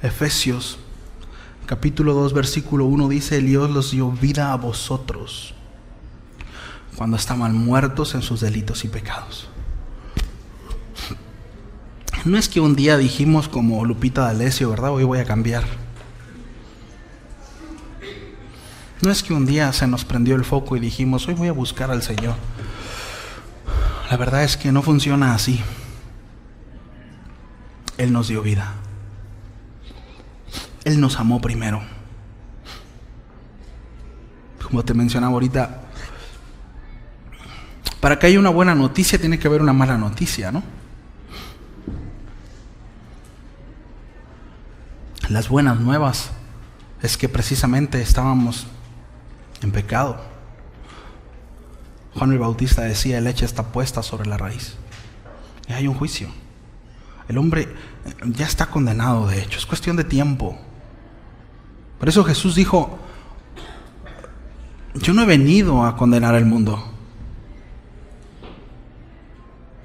Efesios capítulo 2 versículo 1 dice: Dios los dio vida a vosotros cuando estaban muertos en sus delitos y pecados. No es que un día dijimos como Lupita D'Alessio, ¿verdad? Hoy voy a cambiar. No es que un día se nos prendió el foco y dijimos, hoy voy a buscar al Señor. La verdad es que no funciona así. Él nos dio vida. Él nos amó primero. Como te mencionaba ahorita, para que haya una buena noticia tiene que haber una mala noticia, ¿no? Las buenas nuevas es que precisamente estábamos en pecado. Juan el Bautista decía, el leche está puesta sobre la raíz. Y hay un juicio. El hombre ya está condenado, de hecho, es cuestión de tiempo. Por eso Jesús dijo, yo no he venido a condenar al mundo.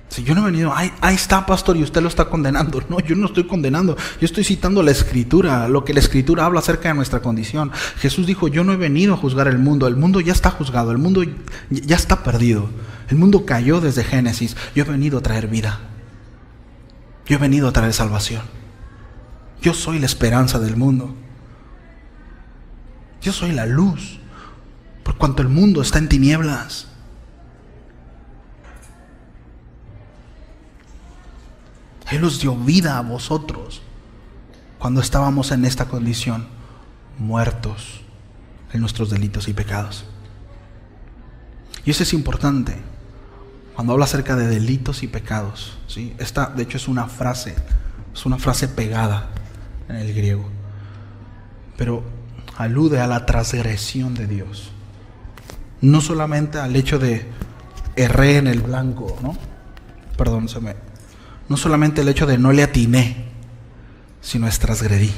Si yo no he venido, ahí está, pastor, y usted lo está condenando. No, yo no estoy condenando, yo estoy citando la Escritura, lo que la Escritura habla acerca de nuestra condición. Jesús dijo, yo no he venido a juzgar el mundo ya está juzgado, el mundo ya está perdido. El mundo cayó desde Génesis, yo he venido a traer vida. Yo he venido a traer salvación. Yo soy la esperanza del mundo. Yo soy la luz, por cuanto el mundo está en tinieblas. Él os dio vida a vosotros cuando estábamos en esta condición, muertos en nuestros delitos y pecados. Y eso es importante cuando habla acerca de delitos y pecados, ¿sí? Esta, de hecho, es una frase pegada en el griego, pero alude a la transgresión de Dios. No solamente al hecho de erré en el blanco, ¿no? No solamente el hecho de no le atiné, sino es transgredí.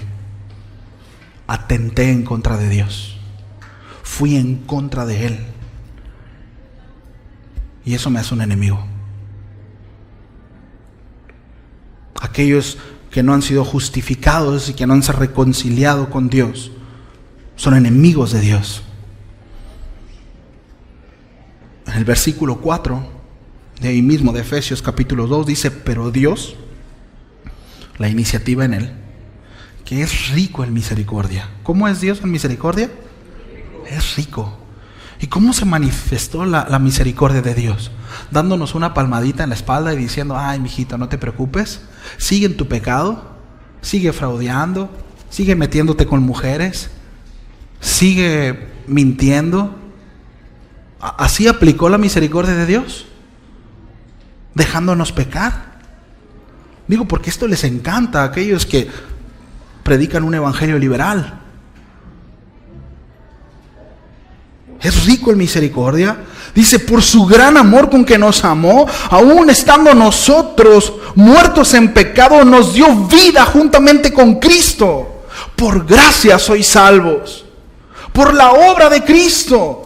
Atenté en contra de Dios. Fui en contra de Él. Y eso me hace un enemigo. Aquellos que no han sido justificados y que no han sido reconciliados con Dios son enemigos de Dios. En el versículo 4 de ahí mismo de Efesios capítulo 2 dice, pero Dios, la iniciativa en Él, que es rico en misericordia. ¿Cómo es Dios en misericordia? Es rico. ¿Y cómo se manifestó la misericordia de Dios? Dándonos una palmadita en la espalda y diciendo, ay, mijito, no te preocupes, sigue en tu pecado, sigue fraudeando, sigue metiéndote con mujeres, sigue mintiendo. ¿Así aplicó la misericordia de Dios? ¿Dejándonos pecar? Digo, porque esto les encanta a aquellos que predican un evangelio liberal. Es rico en misericordia. Dice, por su gran amor con que nos amó, aún estando nosotros muertos en pecado, nos dio vida juntamente con Cristo. Por gracia sois salvos, por la obra de Cristo.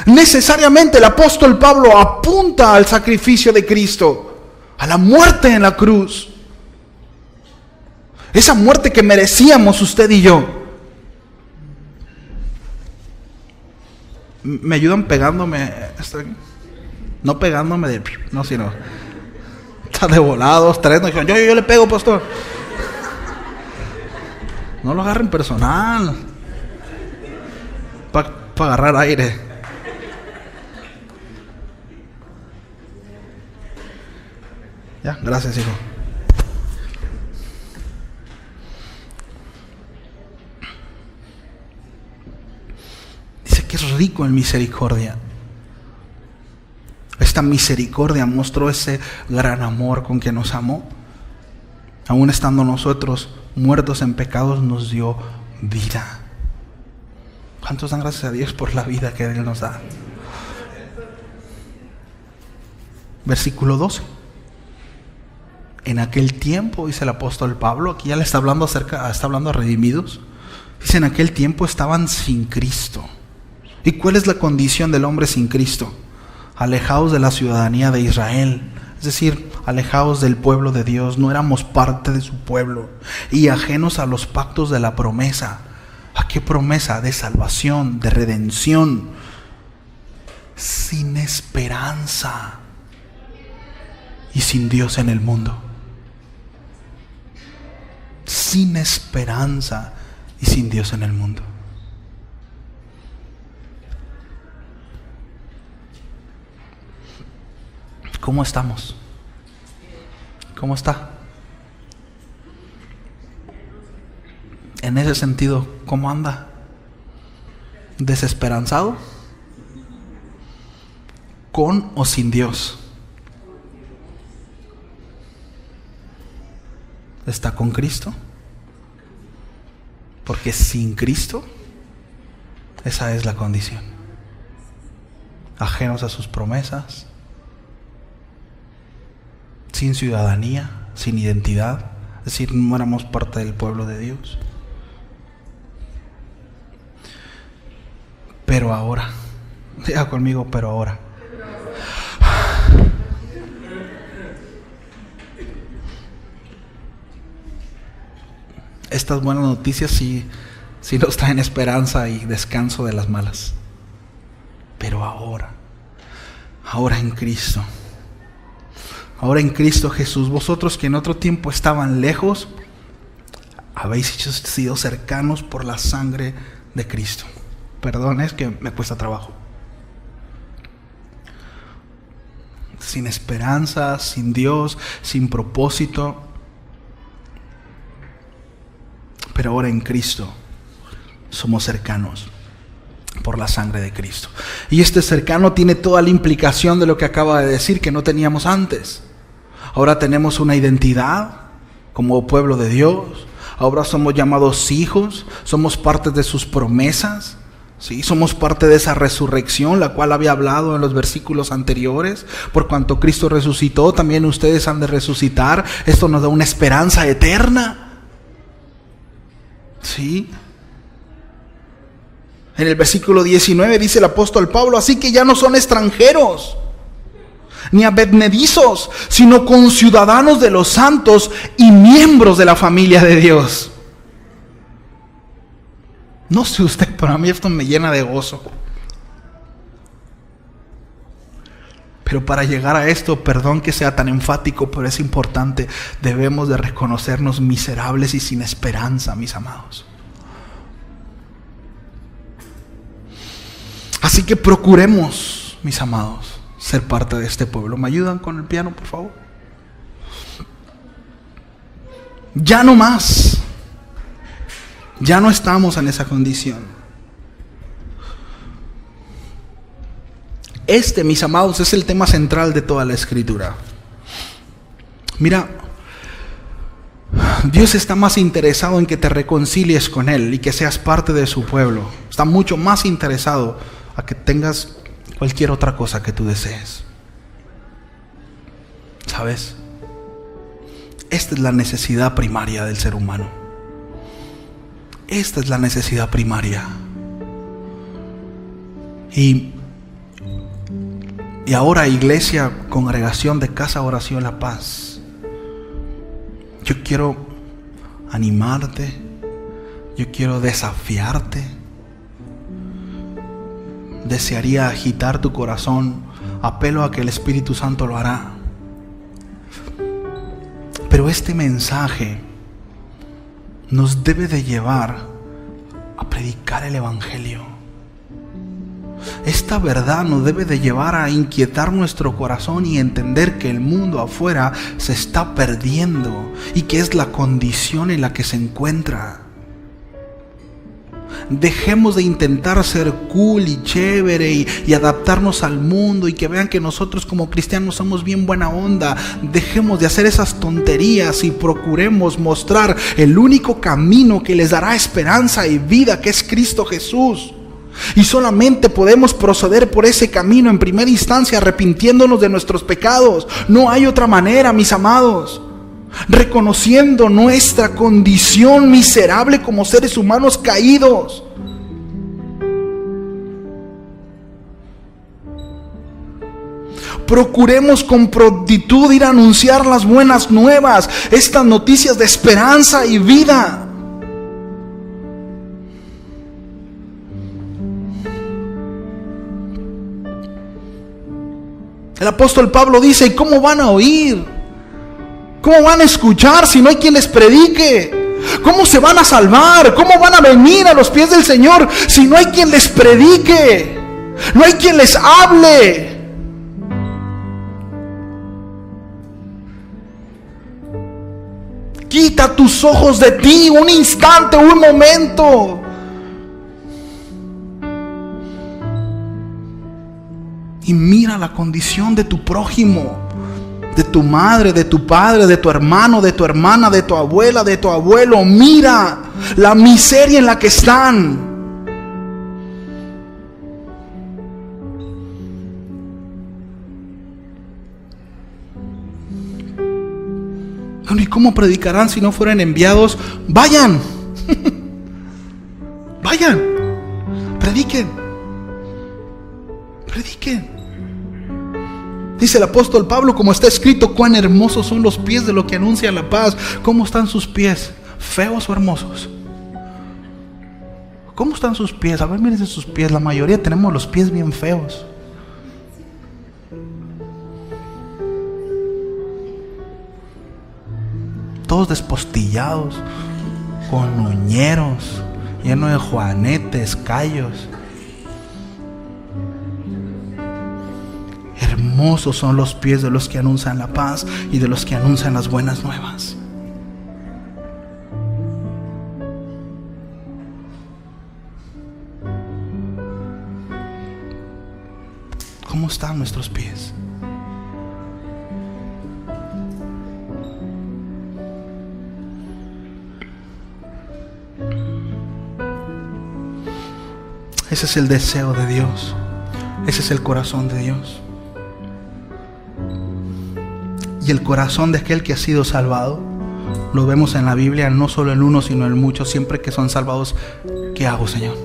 Necesariamente el apóstol Pablo apunta al sacrificio de Cristo, a la muerte en la cruz. Esa muerte que merecíamos usted y yo. ¿Me ayudan pegándome? No pegándome de... No, sino... Está de volados, tres. No, yo le pego, pastor. No lo agarren personal. Para agarrar aire. Ya, gracias, hijo. Dice que es rico en misericordia. Esta misericordia mostró ese gran amor con que nos amó. Aún estando nosotros muertos en pecados, nos dio vida. ¿Cuántos dan gracias a Dios por la vida que Él nos da? Versículo 12. En aquel tiempo, dice el apóstol Pablo, aquí ya le está hablando está hablando a redimidos. Dice, en aquel tiempo estaban sin Cristo. ¿Y cuál es la condición del hombre sin Cristo? Alejados de la ciudadanía de Israel, es decir, alejados del pueblo de Dios. No éramos parte de su pueblo y ajenos a los pactos de la promesa. ¿A qué promesa? De salvación, de redención. Sin esperanza y sin Dios en el mundo. Sin esperanza y sin Dios en el mundo. ¿Cómo estamos? ¿Cómo está? En ese sentido, ¿cómo anda? ¿Desesperanzado? ¿Con o sin Dios? ¿Está con Cristo? Porque sin Cristo, esa es la condición. Ajenos a sus promesas, sin ciudadanía, sin identidad, es decir, no éramos parte del pueblo de Dios. Pero ahora, diga conmigo, pero ahora. Estas buenas noticias sí nos traen esperanza y descanso de las malas. Pero ahora en Cristo. Ahora en Cristo Jesús, vosotros que en otro tiempo estaban lejos, habéis sido cercanos por la sangre de Cristo. Perdón, es que me cuesta trabajo. Sin esperanza, sin Dios, sin propósito. Pero ahora en Cristo somos cercanos por la sangre de Cristo. Y este cercano tiene toda la implicación de lo que acaba de decir, que no teníamos antes. Ahora tenemos una identidad como pueblo de Dios. Ahora somos llamados hijos, somos parte de sus promesas. Sí, somos parte de esa resurrección, la cual había hablado en los versículos anteriores. Por cuanto Cristo resucitó, también ustedes han de resucitar. Esto nos da una esperanza eterna. Sí. En el versículo 19 dice el apóstol Pablo, así que ya no son extranjeros, ni advenedizos, sino conciudadanos de los santos y miembros de la familia de Dios. No sé usted, pero a mí esto me llena de gozo. Pero para llegar a esto, perdón que sea tan enfático, pero es importante, debemos de reconocernos miserables y sin esperanza, mis amados. Así que procuremos, mis amados, ser parte de este pueblo. ¿Me ayudan con el piano, por favor? Ya no más. Ya no estamos en esa condición. Mis amados, es el tema central de toda la Escritura. Mira, Dios está más interesado en que te reconcilies con Él y que seas parte de su pueblo. Está mucho más interesado a que tengas cualquier otra cosa que tú desees. ¿Sabes? Esta es la necesidad primaria del ser humano. Esta es la necesidad primaria. Y ahora, iglesia, congregación de Casa Oración La Paz, yo quiero animarte, yo quiero desafiarte. Desearía agitar tu corazón. Apelo a que el Espíritu Santo lo hará. Pero este mensaje nos debe de llevar a predicar el Evangelio. Esta verdad nos debe de llevar a inquietar nuestro corazón y entender que el mundo afuera se está perdiendo y que es la condición en la que se encuentra. Dejemos de intentar ser cool y chévere y adaptarnos al mundo y que vean que nosotros como cristianos somos bien buena onda. Dejemos de hacer esas tonterías y procuremos mostrar el único camino que les dará esperanza y vida, que es Cristo Jesús. Y solamente podemos proceder por ese camino en primera instancia arrepintiéndonos de nuestros pecados. No hay otra manera, mis amados. Reconociendo nuestra condición miserable como seres humanos caídos. Procuremos con prontitud ir a anunciar las buenas nuevas, estas noticias de esperanza y vida. El apóstol Pablo dice: ¿y cómo van a oír? ¿Cómo van a escuchar si no hay quien les predique? ¿Cómo se van a salvar? ¿Cómo van a venir a los pies del Señor si no hay quien les predique? No hay quien les hable. Quita tus ojos de ti un instante, un momento. Y mira la condición de tu prójimo, de tu madre, de tu padre, de tu hermano, de tu hermana, de tu abuela, de tu abuelo. Mira la miseria en la que están. Bueno, ¿y cómo predicarán si no fueran enviados? Vayan. Vayan. Prediquen. Prediquen. Dice el apóstol Pablo, como está escrito, cuán hermosos son los pies de los que anuncian la paz. ¿Cómo están sus pies? ¿Feos o hermosos? ¿Cómo están sus pies? A ver, miren sus pies. La mayoría tenemos los pies bien feos. Todos despostillados, con uñeros, llenos de juanetes, callos. Hermosos son los pies de los que anuncian la paz y de los que anuncian las buenas nuevas. ¿Cómo están nuestros pies? Ese es el deseo de Dios. Ese es el corazón de Dios. Y el corazón de aquel que ha sido salvado lo vemos en la Biblia, no solo en uno sino en muchos. Siempre que son salvados, ¿qué hago, Señor?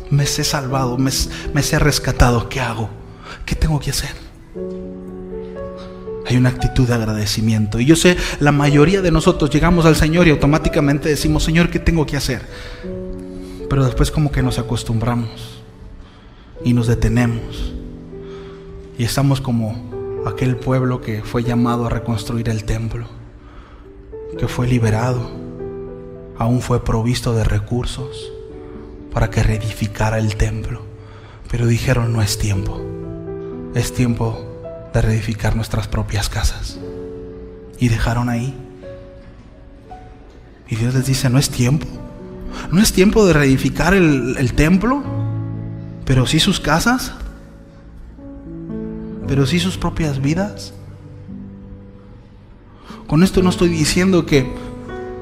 Me sé salvado, me sé rescatado. ¿Qué hago? ¿Qué tengo que hacer? Hay una actitud de agradecimiento. Y yo sé, la mayoría de nosotros llegamos al Señor y automáticamente decimos: Señor, ¿qué tengo que hacer? Pero después como que nos acostumbramos y nos detenemos. Y estamos como aquel pueblo que fue llamado a reconstruir el templo, que fue liberado, aún fue provisto de recursos para que reedificara el templo, pero dijeron: no es tiempo, es tiempo de reedificar nuestras propias casas. Y dejaron ahí. Y Dios les dice: no es tiempo, no es tiempo de reedificar el templo, pero sí sus casas, pero sí sus propias vidas. Con esto no estoy diciendo que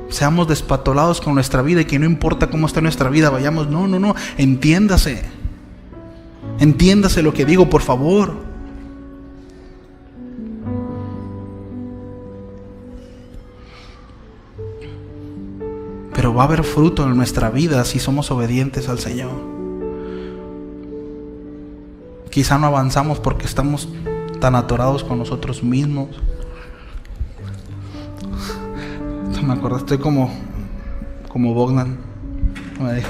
seamos despatolados con nuestra vida y que no importa cómo está nuestra vida, vayamos. No. Entiéndase. Entiéndase lo que digo, por favor. Pero va a haber fruto en nuestra vida si somos obedientes al Señor. Quizá no avanzamos porque estamos tan atorados con nosotros mismos. Me acuerdo, estoy como Bogdan me dijo.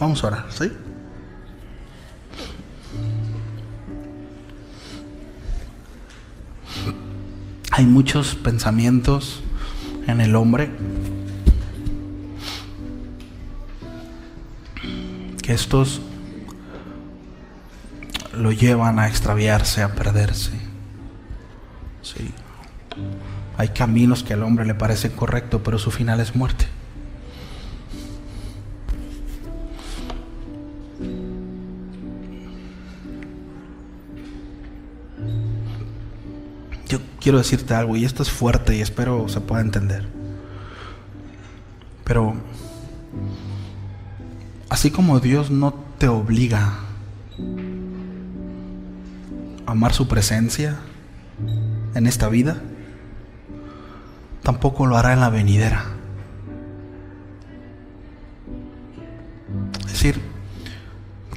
Vamos a orar, ¿sí? Hay muchos pensamientos en el hombre que estos lo llevan a extraviarse, a perderse. Sí. Hay caminos que al hombre le parecen correctos, pero su final es muerte. Yo quiero decirte algo, y esto es fuerte y espero se pueda entender. Pero así como Dios no te obliga a amar su presencia en esta vida, tampoco lo hará en la venidera. Es decir,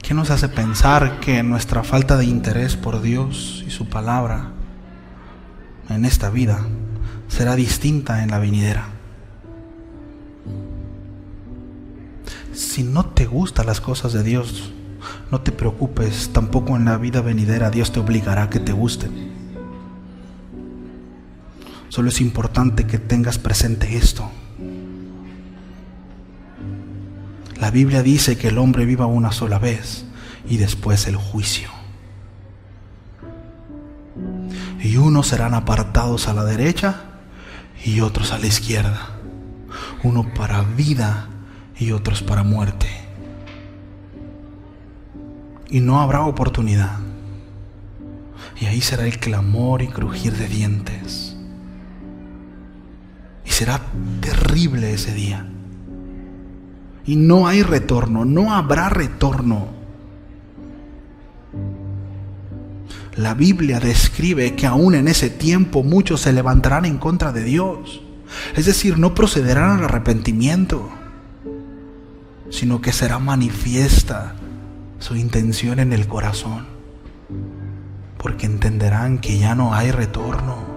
¿qué nos hace pensar que nuestra falta de interés por Dios y su palabra en esta vida será distinta en la venidera? Si no te gustan las cosas de Dios, no te preocupes, tampoco en la vida venidera Dios te obligará a que te gusten. Solo es importante que tengas presente esto. La Biblia dice que el hombre viva una sola vez y después el juicio. Y unos serán apartados a la derecha y otros a la izquierda. Uno para vida y otros para muerte. Y no habrá oportunidad. Y ahí será el clamor y crujir de dientes. Y será terrible ese día. Y no hay retorno, no habrá retorno. La Biblia describe que aún en ese tiempo muchos se levantarán en contra de Dios. Es decir, no procederán al arrepentimiento, sino que será manifiesta su intención en el corazón, porque entenderán que ya no hay retorno.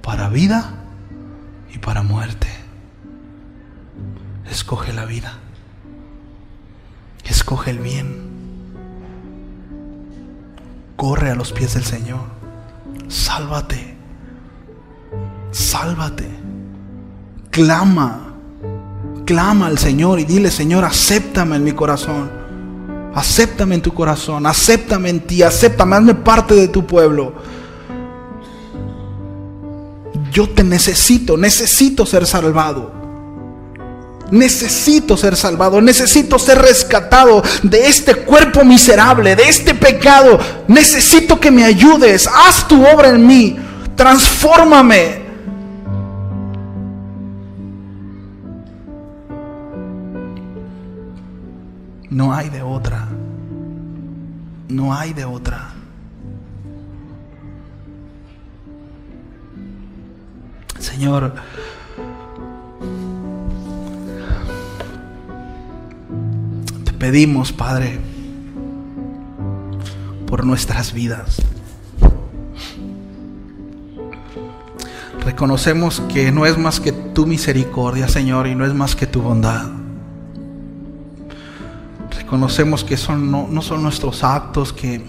Para vida y para muerte. Escoge la vida. Escoge el bien. Corre a los pies del Señor. Sálvate. Sálvate. Clama. Clama al Señor y dile: Señor, acéptame en mi corazón. Acéptame en tu corazón. Acéptame en ti. Acéptame. Hazme parte de tu pueblo. Yo te necesito. Necesito ser salvado. Necesito ser salvado, necesito ser rescatado de este cuerpo miserable, de este pecado. Necesito que me ayudes. Haz tu obra en mí. Transfórmame. No hay de otra. No hay de otra. Señor, pedimos, Padre, por nuestras vidas. Reconocemos que no es más que tu misericordia, Señor, y no es más que tu bondad. Reconocemos que no son nuestros actos, que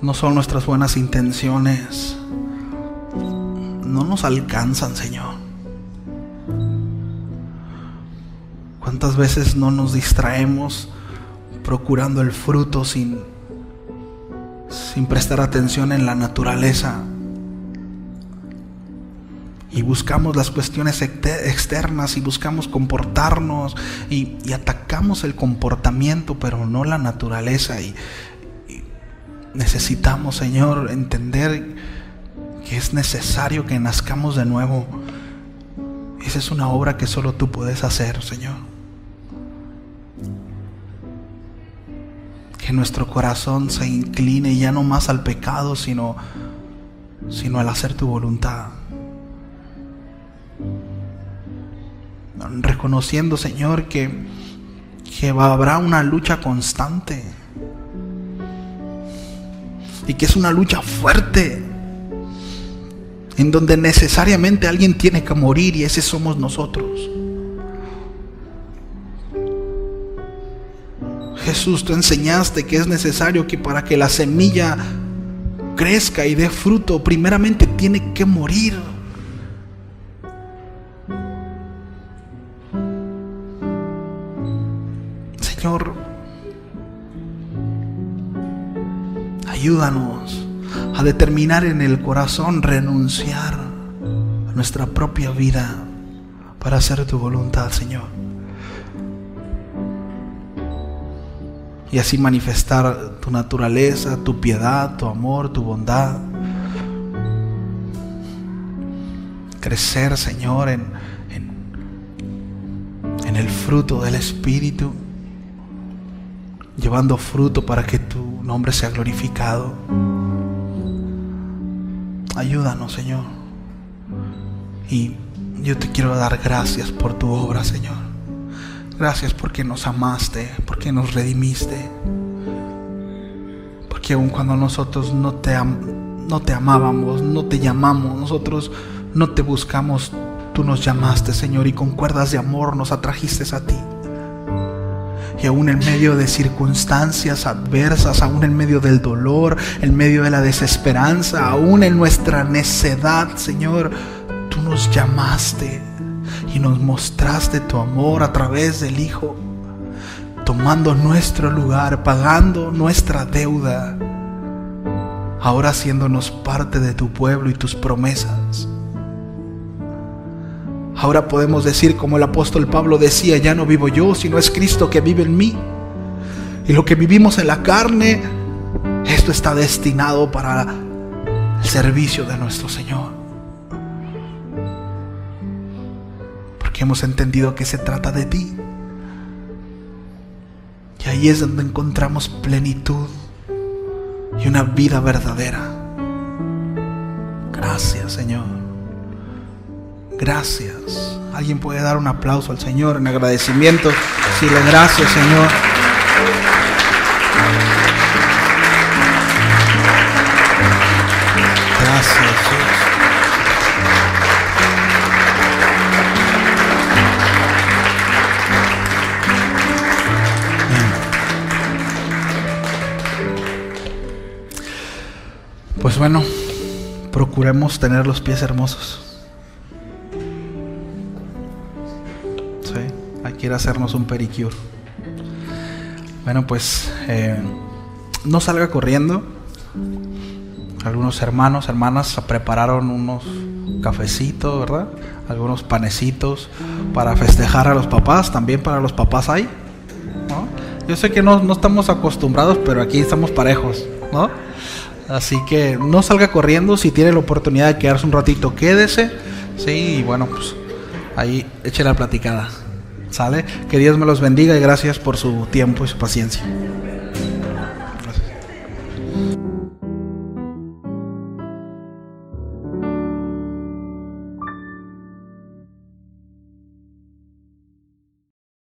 no son nuestras buenas intenciones. No nos alcanzan, Señor. ¿Cuántas veces no nos distraemos procurando el fruto sin sin prestar atención en la naturaleza. Y buscamos las cuestiones externas y buscamos comportarnos y atacamos el comportamiento, pero no la naturaleza. Y necesitamos, Señor, entender que es necesario que nazcamos de nuevo. Esa es una obra que solo tú puedes hacer, Señor. Que nuestro corazón se incline ya no más al pecado, sino al hacer tu voluntad. Reconociendo, Señor, que habrá una lucha constante y que es una lucha fuerte, en donde necesariamente alguien tiene que morir, y ese somos nosotros. Jesús, tú enseñaste que es necesario que para que la semilla crezca y dé fruto, primeramente tiene que morir. Señor, ayúdanos a determinar en el corazón renunciar a nuestra propia vida para hacer tu voluntad, Señor. Y así manifestar tu naturaleza, tu piedad, tu amor, tu bondad. Crecer, Señor, en el fruto del Espíritu, llevando fruto para que tu nombre sea glorificado. Ayúdanos, Señor. Y yo te quiero dar gracias por tu obra, Señor. Gracias porque nos amaste, porque nos redimiste. Porque aun cuando nosotros no te amábamos, no te llamamos, nosotros no te buscamos, tú nos llamaste, Señor, y con cuerdas de amor nos atrajiste a ti. Y aún en medio de circunstancias adversas, aún en medio del dolor, en medio de la desesperanza, aún en nuestra necedad, Señor, tú nos llamaste y nos mostraste tu amor a través del Hijo, tomando nuestro lugar, pagando nuestra deuda, ahora haciéndonos parte de tu pueblo y tus promesas. Ahora podemos decir, como el apóstol Pablo decía: ya no vivo yo, sino es Cristo que vive en mí. Y lo que vivimos en la carne, esto está destinado para el servicio de nuestro Señor. Porque hemos entendido que se trata de ti. Y ahí es donde encontramos plenitud y una vida verdadera. Gracias, Señor. Gracias. Alguien puede dar un aplauso al Señor en agradecimiento. Decirle gracias, Señor. Gracias, Jesús. Pues bueno, procuremos tener los pies hermosos. Quiere hacernos un pedicure. Bueno, pues no salga corriendo. Algunos hermanos, hermanas prepararon unos cafecitos, ¿verdad? Algunos panecitos para festejar a los papás. También para los papás hay, ¿no? Yo sé que no estamos acostumbrados, pero aquí estamos parejos, ¿no? Así que no salga corriendo. Si tiene la oportunidad de quedarse un ratito, quédese. Sí, y bueno, pues ahí eche la platicada. ¿Sale? Que Dios me los bendiga y gracias por su tiempo y su paciencia.